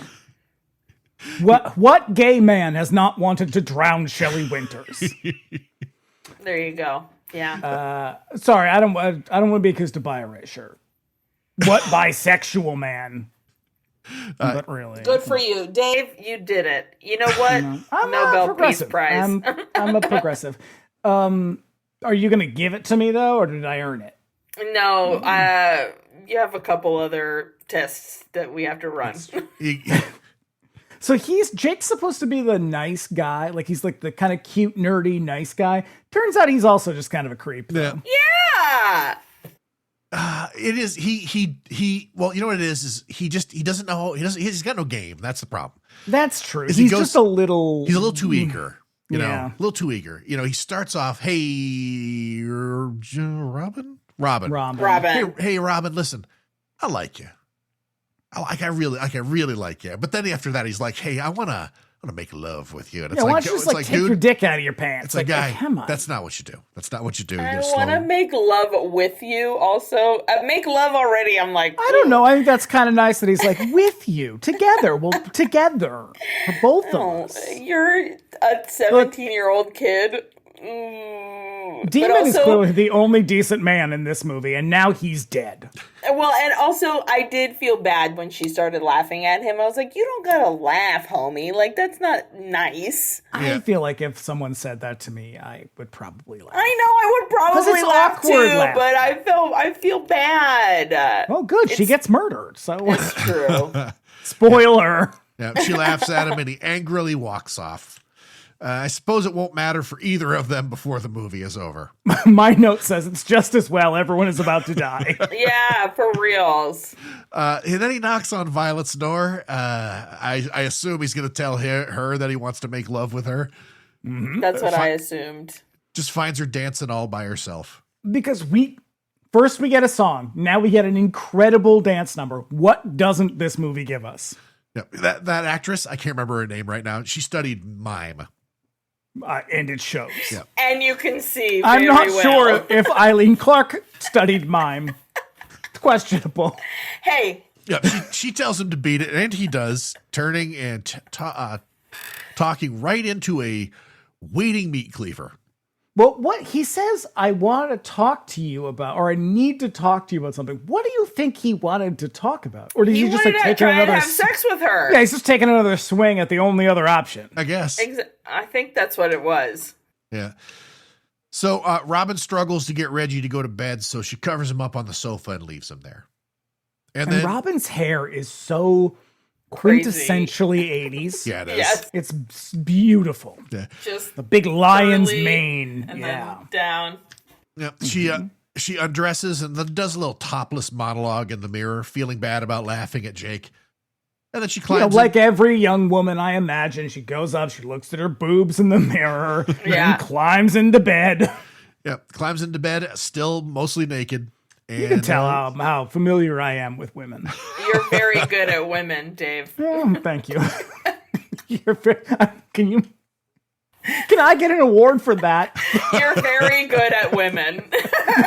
What gay man has not wanted to drown Shelley Winters? There you go. Yeah. Sorry, I don't want to be accused of bi erasure. What bisexual man? But really, good for you, Dave. You did it. You know what? I'm Nobel Peace Prize. I'm a progressive. Are you going to give it to me though, or did I earn it? No. You have a couple other tests that we have to run. So Jake's supposed to be the nice guy, like he's like the kind of cute, nerdy, nice guy. Turns out he's also just kind of a creep. Yeah. Yeah. It is well, you know what it is he doesn't know, he's got no game. That's the problem. That's true. He's just a little too eager, you know, a little too eager. You know, he starts off, hey, Robin. Hey, Robin, listen, I like you. I really like you. But then after that, he's like, hey, I want want to make love with you. And Yeah, why don't you just like take your dick out of your pants? It's like, guy, come on. that's not what you do. That's not what you do. I want to make love with you also. Make love already, I'm like... I don't know. I think that's kind of nice that he's like, with you, together. Well, together. Both of us. You're a 17-year-old kid. Demon is clearly the only decent man in this movie, and now he's dead. Well, and also, I did feel bad when she started laughing at him. I was like, you don't gotta laugh, homie. Like, that's not nice. I feel like if someone said that to me, I would probably laugh. I know, I would probably laugh too, but I feel bad. Oh, good. She gets murdered, so... It's true. Spoiler. Yeah, she laughs at him, and he angrily walks off. I suppose it won't matter for either of them before the movie is over. My note says it's just as well everyone is about to die. Yeah, for reals. And then he knocks on Violet's door. I assume he's going to tell her that he wants to make love with her. Mm-hmm. That's what I assumed. Just finds her dancing all by herself. Because first we get a song. Now we get an incredible dance number. What doesn't this movie give us? Yep. That actress, I can't remember her name right now. She studied mime. And it shows. Yeah. And you can see I'm not well. sure if Aileen Clark studied mime. It's questionable. Hey. Yeah, she tells him to beat it, and he does, turning and talking right into a waiting meat cleaver. Well, what he says, I want to talk to you about, or I need to talk to you about something. What do you think he wanted to talk about? Or did he just like take another have sex with her? Yeah, he's just taking another swing at the only other option. I guess. I think that's what it was. Yeah. So Robin struggles to get Reggie to go to bed, so she covers him up on the sofa and leaves him there. And then Robin's hair is so quintessentially 80s. Yeah, it is. Yes. It's beautiful. Yeah. Just the big lion's curly mane. And Yeah. then down. Yeah. She undresses and then does a little topless monologue in the mirror, feeling bad about laughing at Jake. And then she climbs like every young woman, I imagine, she goes up, she looks at her boobs in the mirror, and climbs into bed. Yeah, climbs into bed, still mostly naked. And, you can tell how familiar I am with women. You're very good at women, Dave. Thank you. Can I get an award for that? You're very good at women.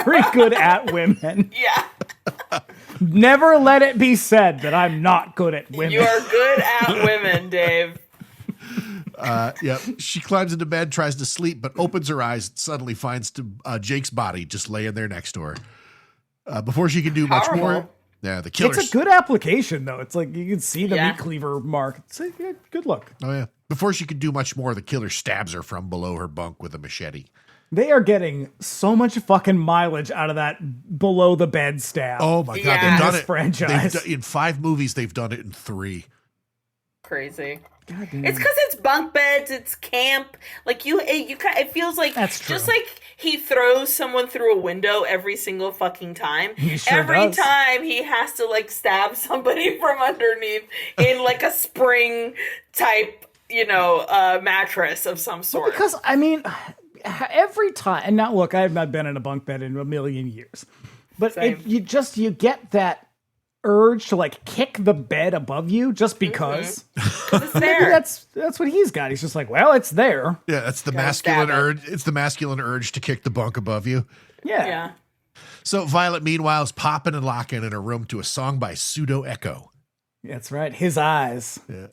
Very good at women. Yeah. Never let it be said that I'm not good at women. You are good at women, Dave. Yeah, she climbs into bed, tries to sleep, but opens her eyes and suddenly finds Jake's body just laying there next to her. Before she can do much more, the killer. It's a good application, though. It's like you can see the meat cleaver mark. It's a good look. Oh, yeah. Before she can do much more, the killer stabs her from below her bunk with a machete. They are getting so much fucking mileage out of that below the bed stab. Oh my God, they've done it. Franchise. In 5 movies, they've done it in 3. Crazy. It's because it's bunk beds, it's camp. Like it feels like that's true. Just like he throws someone through a window every single fucking time. He sure every does. time he has to like stab somebody from underneath in like a spring type, mattress of some sort. Because I mean, every time, and now look, I have not been in a bunk bed in a million years, but you get that urge to like kick the bed above you just because. It's there. Maybe that's what he's got. He's just like, well, it's there. Yeah, that's the masculine urge. It's the masculine urge to kick the bunk above you. Yeah. So Violet, meanwhile, is popping and locking in her room to a song by Pseudo Echo. That's right. His Eyes. Yeah,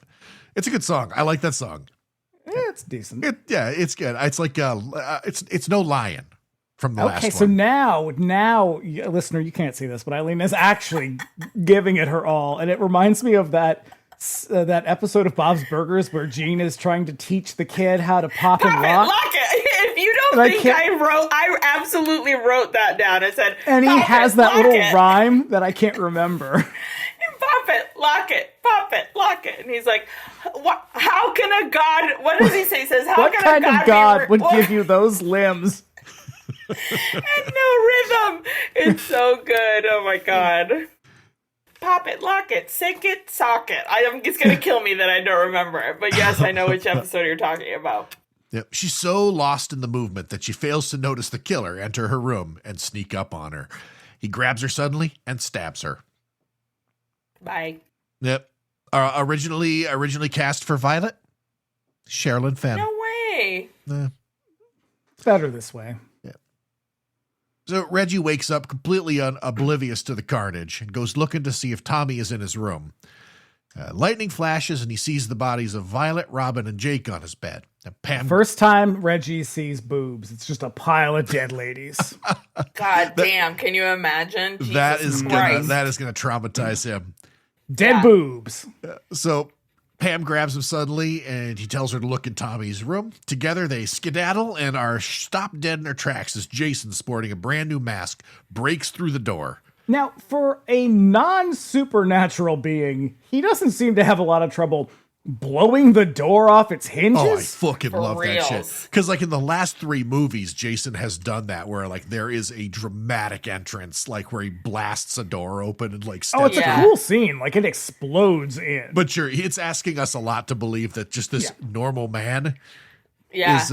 it's a good song. I like that song. Yeah, it's decent. It's good. It's like it's no Lion from the last one. Okay, so now, listener, you can't see this, but Aileen is actually giving it her all, and it reminds me of that episode of Bob's Burgers where Gene is trying to teach the kid how to pop and lock. If you don't think I absolutely wrote that down. I said, and he has that little rhyme that I can't remember. Pop it, lock it. And he's like, "What? How can a god?" What does he say? He says, "How what can kind a god of god would give you those limbs?" And no rhythm. It's so good. Oh my God. Pop it, lock it, sink it, sock it. It's going to kill me that I don't remember it. But yes, I know which episode you're talking about. Yep. She's so lost in the movement that she fails to notice the killer enter her room and sneak up on her. He grabs her suddenly and stabs her. Bye. Yep. Originally cast for Violet. Sherilyn Fenn. No way. It's better this way. So Reggie wakes up completely oblivious to the carnage and goes looking to see if Tommy is in his room. Lightning flashes and he sees the bodies of Violet, Robin, and Jake on his bed. And Pam. First time Reggie sees boobs. It's just a pile of dead ladies. God damn, can you imagine? that Jesus is Christ. gonna traumatize him. Dead boobs. So Pam grabs him suddenly and he tells her to look in Tommy's room. Together they skedaddle and are stopped dead in their tracks as Jason, sporting a brand new mask, breaks through the door. Now, for a non-supernatural being, he doesn't seem to have a lot of trouble blowing the door off its hinges. Oh, I fucking For love that shit. reals. Because like in the last 3 movies, Jason has done that where like there is a dramatic entrance, like where he blasts a door open and like steps Oh, it's Yeah. a cool scene. Like, it explodes in. But sure, it's asking us a lot to believe that just this normal man Yeah. is.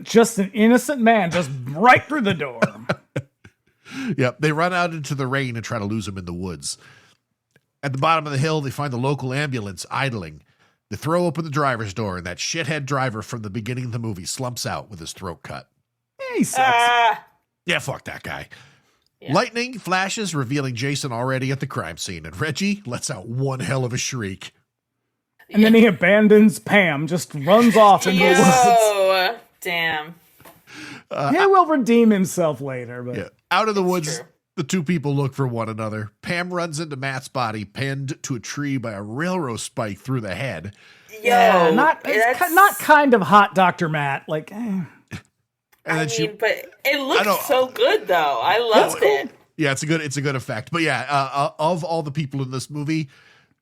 Just an innocent man just right through the door. Yep, they run out into the rain and try to lose him in the woods. At the bottom of the hill, they find the local ambulance idling. They throw open the driver's door, and that shithead driver from the beginning of the movie slumps out with his throat cut. He sucks. Yeah, fuck that guy. Yeah. Lightning flashes, revealing Jason already at the crime scene, and Reggie lets out one hell of a shriek. And then he abandons Pam, just runs off into the woods. Yo, damn. He will redeem himself later, but Yeah. Out of the woods, true. the two people look for one another. Pam runs into Matt's body, pinned to a tree by a railroad spike through the head. Yo, not kind of hot, Dr. Matt. Like, And then I she mean, but it know. looks so good, though. I loved it. Yeah, it's a good effect. But yeah, of all the people in this movie,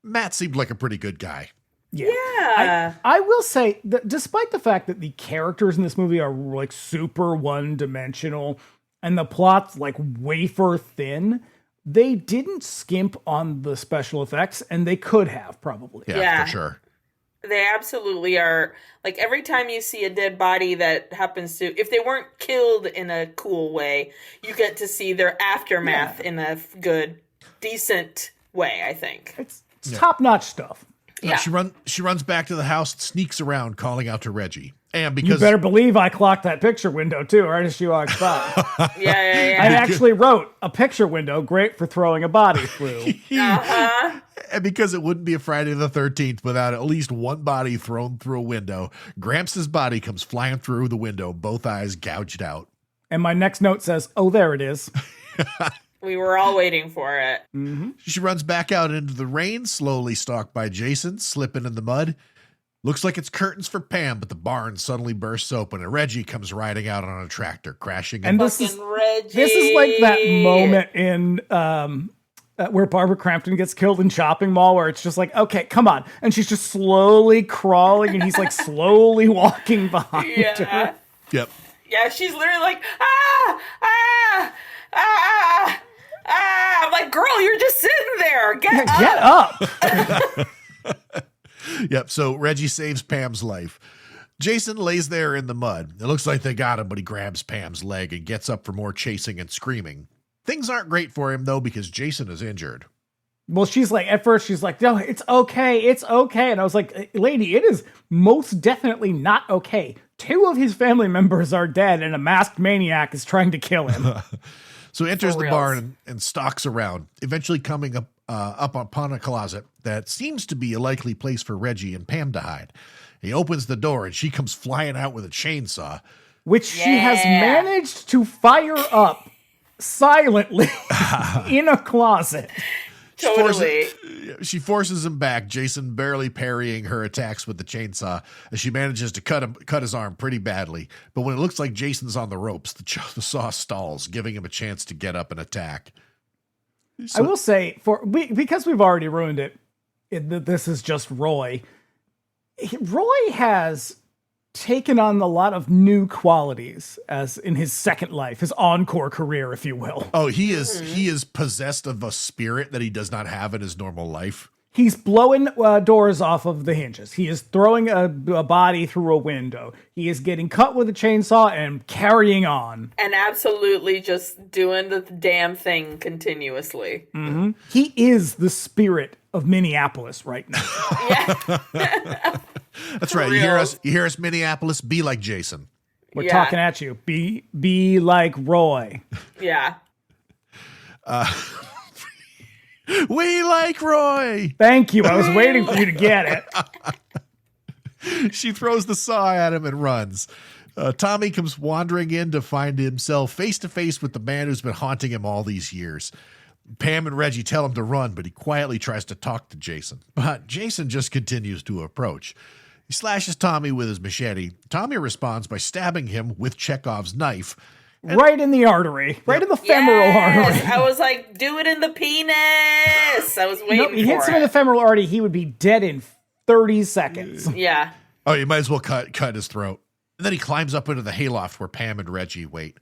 Matt seemed like a pretty good guy. Yeah. I will say that despite the fact that the characters in this movie are like super one-dimensional and the plot's like wafer thin, they didn't skimp on the special effects, and they could have probably. Yeah. For sure. They absolutely are. Like, every time you see a dead body that happens to, if they weren't killed in a cool way, you get to see their aftermath in a good, decent way, I think. It's top-notch stuff. Yeah. She runs back to the house and sneaks around, calling out to Reggie. And You because better believe I clocked that picture window too, right as she walks by. Yeah. I actually wrote a picture window, great for throwing a body through. and because it wouldn't be a Friday the 13th without at least one body thrown through a window, Gramps' body comes flying through the window, both eyes gouged out. And my next note says, "Oh, there it is." We were all waiting for it. She runs back out into the rain, slowly stalked by Jason, slipping in the mud. Looks like it's curtains for Pam, but the barn suddenly bursts open and Reggie comes riding out on a tractor, crashing And in. this is Reggie. like that moment in where Barbara Crampton gets killed in Shopping Mall, where it's just like, okay, come on, and she's just slowly crawling, and he's like slowly walking behind her. Yep. Yeah, she's literally like, I'm like, girl, you're just sitting there. Get up. Get up! Yep. So Reggie saves Pam's life. Jason lays there in the mud. It looks like they got him, but he grabs Pam's leg and gets up for more chasing and screaming. Things aren't great for him, though, because Jason is injured. Well, she's like, at first she's like, no, it's okay. And I was like, lady, it is most definitely not okay. 2 of his family members are dead, and a masked maniac is trying to kill him. So he enters For the reals. barn and stalks around, eventually coming up upon a closet that seems to be a likely place for Reggie and Pam to hide. He opens the door, and she comes flying out with a chainsaw. Which she has managed to fire up silently in a closet. Totally. She forces him back, Jason barely parrying her attacks with the chainsaw, as she manages to cut his arm pretty badly. But when it looks like Jason's on the ropes, the saw stalls, giving him a chance to get up and attack. I will say, because we've already ruined it, this is just Roy. Roy has taken on a lot of new qualities as in his second life, his encore career, if you will. Oh, he is possessed of a spirit that he does not have in his normal life. He's blowing doors off of the hinges. He is throwing a body through a window. He is getting cut with a chainsaw and carrying on. And absolutely just doing the damn thing continuously. He is the spirit of Minneapolis right now. That's For right. reals. You hear us, Minneapolis. Be like Jason. We're talking at you. Be like Roy. Yeah. We like Roy. Thank you. I was waiting for you to get it. She throws the saw at him and runs. Tommy comes wandering in to find himself face to face with the man who's been haunting him all these years. Pam and Reggie tell him to run, but he quietly tries to talk to Jason. But Jason just continues to approach. He slashes Tommy with his machete. Tommy responds by stabbing him with Chekhov's knife. Right in the artery. Right in the femoral artery. I was like, do it in the penis. I was waiting Nope, he hits him in the femoral artery. He would be dead in 30 seconds. Yeah. Oh, you might as well cut his throat. And then he climbs up into the hayloft where Pam and Reggie wait.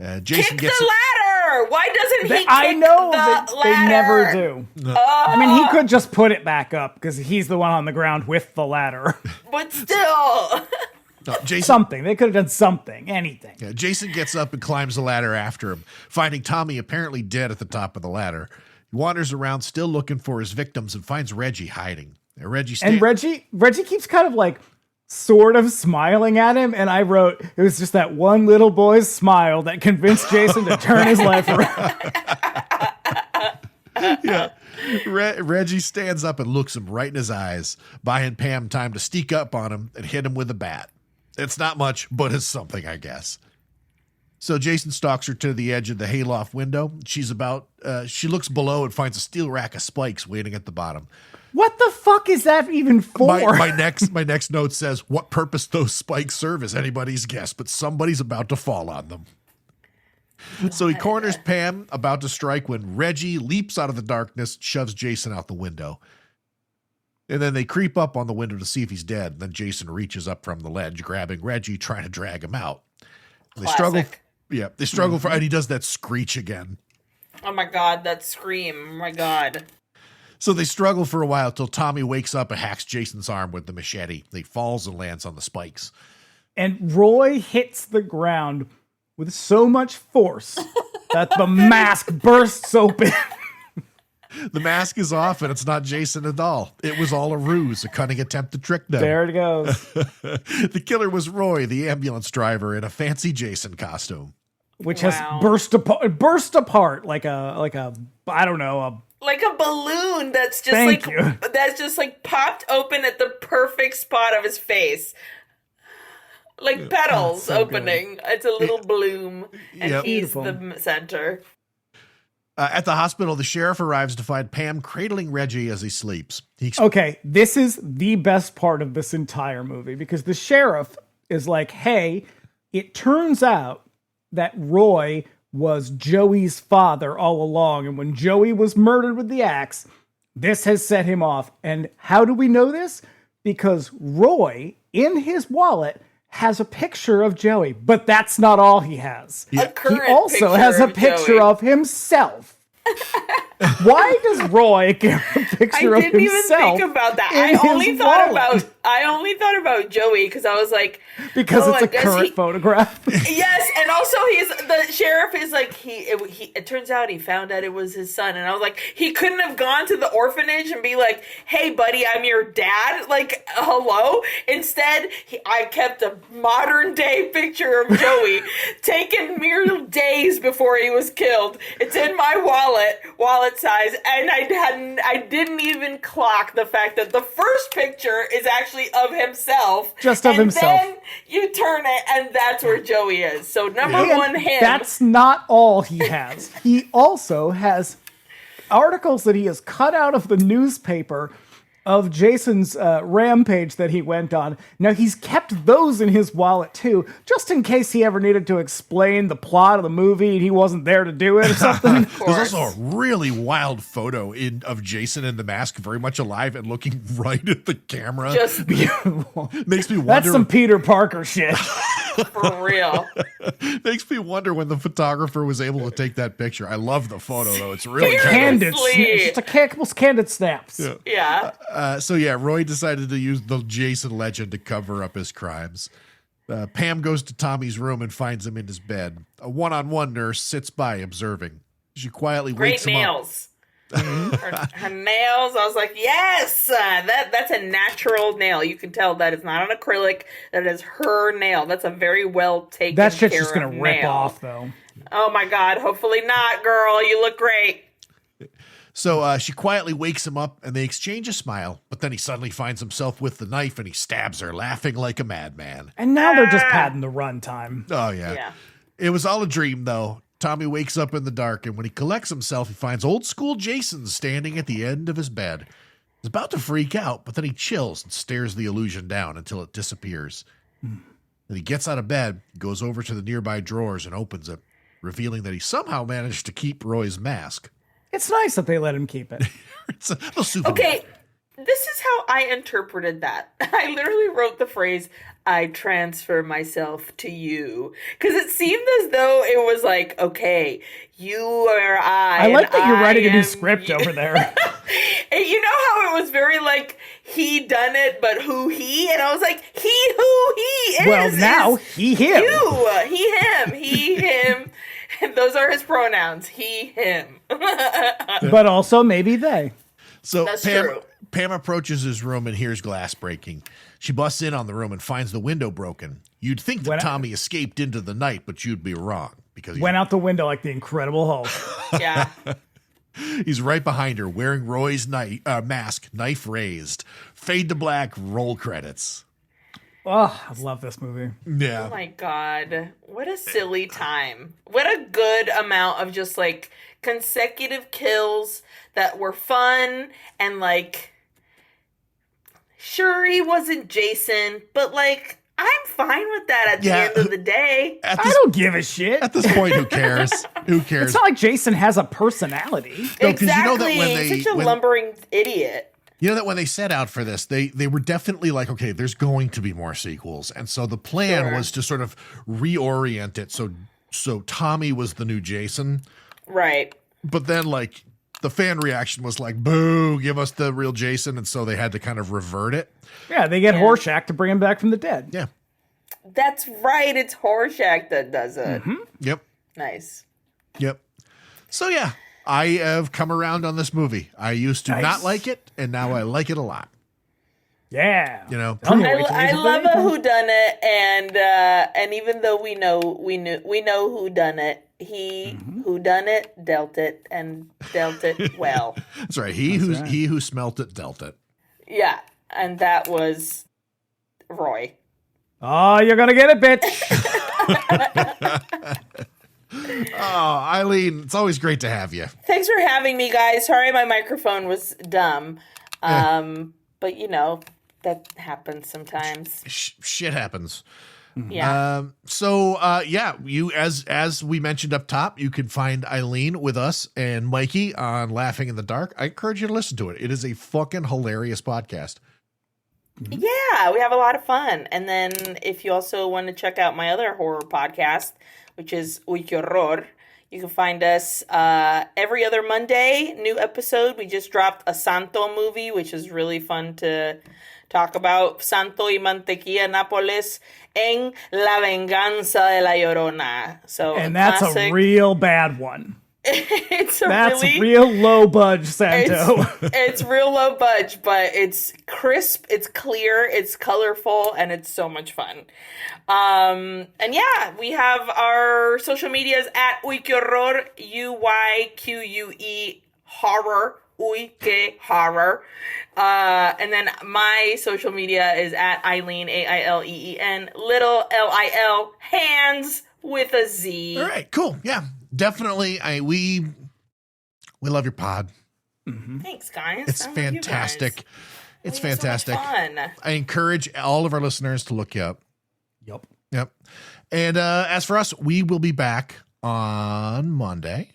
Jason Kick gets the ladder. Why doesn't he kick I know the that ladder? they never do. Oh, I mean, he could just put it back up because he's the one on the ground with the ladder. but still. Jason. Something. They could have done something. Anything. Yeah, Jason gets up and climbs the ladder after him, finding Tommy apparently dead at the top of the ladder. He wanders around still looking for his victims and finds Reggie hiding. Reggie keeps kind of like sort of smiling at him, and I wrote, it was just that one little boy's smile that convinced Jason to turn his life around. Yeah. Reggie stands up and looks him right in his eyes, buying Pam time to sneak up on him and hit him with a bat. It's not much, but it's something, I guess. So Jason stalks her to the edge of the hayloft window. She looks below and finds a steel rack of spikes waiting at the bottom. What the fuck is that even for? My next note says, what purpose those spikes serve is anybody's guess, but somebody's about to fall on them. So he corners Pam, about to strike, when Reggie leaps out of the darkness, shoves Jason out the window. And then they creep up on the window to see if he's dead. Then Jason reaches up from the ledge, grabbing Reggie, trying to drag him out. They struggle. Yeah, they struggle for, and he does that screech again. Oh my God, that scream. Oh my God. So they struggle for a while till Tommy wakes up and hacks Jason's arm with the machete. He falls and lands on the spikes. And Roy hits the ground with so much force that the mask bursts open. The mask is off, and it's not Jason at all. It was all a ruse, a cunning attempt to trick them. There it goes. The killer was Roy, the ambulance driver, in a fancy Jason costume, Which has burst apart like a I don't know, like a balloon that's just popped open at the perfect spot of his face. Like petals opening. Good. It's a little bloom, and he's beautiful. The center. At the hospital, the sheriff arrives to find Pam cradling Reggie as he sleeps. Okay, this is the best part of this entire movie, because the sheriff is like, hey, it turns out that Roy was Joey's father all along, and when Joey was murdered with the axe, this has set him off. And how do we know this? Because Roy, in his wallet, has a picture of Joey, but that's not all he has. Yeah. He also has a picture of himself. Why does Roy get a picture of himself? I didn't even think about that. I only thought about Joey because I was like, because it's a current photograph. Yes, and also the sheriff is like it turns out he found out it was his son, and I was like, he couldn't have gone to the orphanage and be like, hey buddy, I'm your dad, like hello. Instead, I kept a modern day picture of Joey taken mere days before he was killed. It's in my wallet size, and I didn't even clock the fact that the first picture is actually of himself, just of himself. Then you turn it, and that's where Joey is. So number one, him. That's not all he has. He also has articles that he has cut out of the newspaper of Jason's rampage that he went on. Now, he's kept those in his wallet, too, just in case he ever needed to explain the plot of the movie and he wasn't there to do it or something. There's also a really wild photo of Jason in the mask, very much alive and looking right at the camera. Just beautiful. Makes me wonder. That's some Peter Parker shit. For real. Makes me wonder when the photographer was able to take that picture. I love the photo, though. It's really candid. It's just candid snaps. Yeah. Roy decided to use the Jason legend to cover up his crimes. Pam goes to Tommy's room and finds him in his bed. A one-on-one nurse sits by observing. She quietly wakes him up. Her nails, I was like, yes, that's a natural nail. You can tell that it's not an acrylic. That is her nail. That's a very well taken That shit's care just gonna of rip nail. off, though. Oh my God! Hopefully not, girl. You look great. So she quietly wakes him up and they exchange a smile, but then he suddenly finds himself with the knife and he stabs her, laughing like a madman. And now they're just padding the runtime. Oh, yeah. Yeah. It was all a dream, though. Tommy wakes up in the dark, and when he collects himself, he finds old school Jason standing at the end of his bed. He's about to freak out, but then he chills and stares the illusion down until it disappears. Then he gets out of bed, goes over to the nearby drawers, and opens it, revealing that he somehow managed to keep Roy's mask. It's nice that they let him keep it. It's a little souvenir. Okay, this is how I interpreted that. I literally wrote the phrase, I transfer myself to you. Because it seemed as though it was like, okay, you are I like that you're writing a new am script you. over there. And you know how it was very like, he done it, but who he? And I was like, he who he is. Well, now, he, him. You, he, him, he, him. And those are his pronouns. He, him. But also maybe they. So That's true. Pam approaches his room and hears glass breaking. She busts in on the room and finds the window broken. You'd think that Tommy escaped into the night, but you'd be wrong because Went out the window like the Incredible Hulk. Yeah. he's right behind her, wearing Roy's mask, knife raised. Fade to black, roll credits. Oh, I love this movie. Yeah. Oh my God. What a silly time. What a good amount of just like consecutive kills that were fun and like, sure, he wasn't Jason, but like, I'm fine with that at the end of the day. I don't give a shit. At this point, who cares? Who cares? It's not like Jason has a personality. No, 'cause Exactly. you know that when He's such a lumbering idiot. You know that when they set out for this, they were definitely like, okay, there's going to be more sequels. And so the plan was to sort of reorient it. So Tommy was the new Jason. Right. But then like the fan reaction was like, boo, give us the real Jason. And so they had to kind of revert it. Yeah, they get Horshack to bring him back from the dead. Yeah. That's right. It's Horshack that does it. Yep. Nice. Yep. So yeah, I have come around on this movie. I used to not like it, and now I like it a lot. Yeah. You know, I love a whodunit, and even though we know who done it, he who done it dealt it and dealt it well. that's right. He who smelt it dealt it. Yeah, and that was Roy. Oh, you're gonna get it, bitch. Oh, Aileen, it's always great to have you. Thanks for having me, guys. Sorry my microphone was dumb. But you know, that happens sometimes. Shit happens. Yeah. You as we mentioned up top, you can find Aileen with us and Mikey on Laughing in the Dark. I encourage you to listen to it. It is a fucking hilarious podcast. Yeah, we have a lot of fun. And then if you also want to check out my other horror podcast, which is Uy Que Horror, you can find us every other Monday, new episode. We just dropped a Santo movie, which is really fun to talk about. Santo y Mantequilla Nápoles en La Venganza de la Llorona. So, And that's classic. a real bad one. That's real low budge Santo. It's real low budge, but it's crisp, it's clear, it's colorful, and it's so much fun. And yeah, we have our social medias at Uy Que Horror, UYQUE horror, Uy Que Horror. And then my social media is at Aileen, AILEEN, little LIL, hands with a Z. All right, cool. Yeah, definitely. We love your pod. Thanks, guys. It's I love you guys. fantastic. It's We have so much fantastic. fun. I encourage all of our listeners to look you up. Yep. And as for us, we will be back on Monday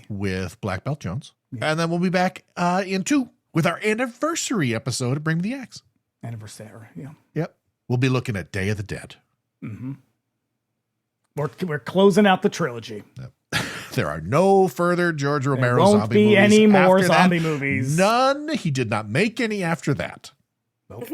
with Black Belt Jones. And then we'll be back in 2 with our anniversary episode of Bring the Axe. Anniversary, yeah. Yep. We'll be looking at Day of the Dead. We're closing out the trilogy. There are no further George Romero won't zombie be movies. any more after zombie that. movies. None. He did not make any after that. Nope.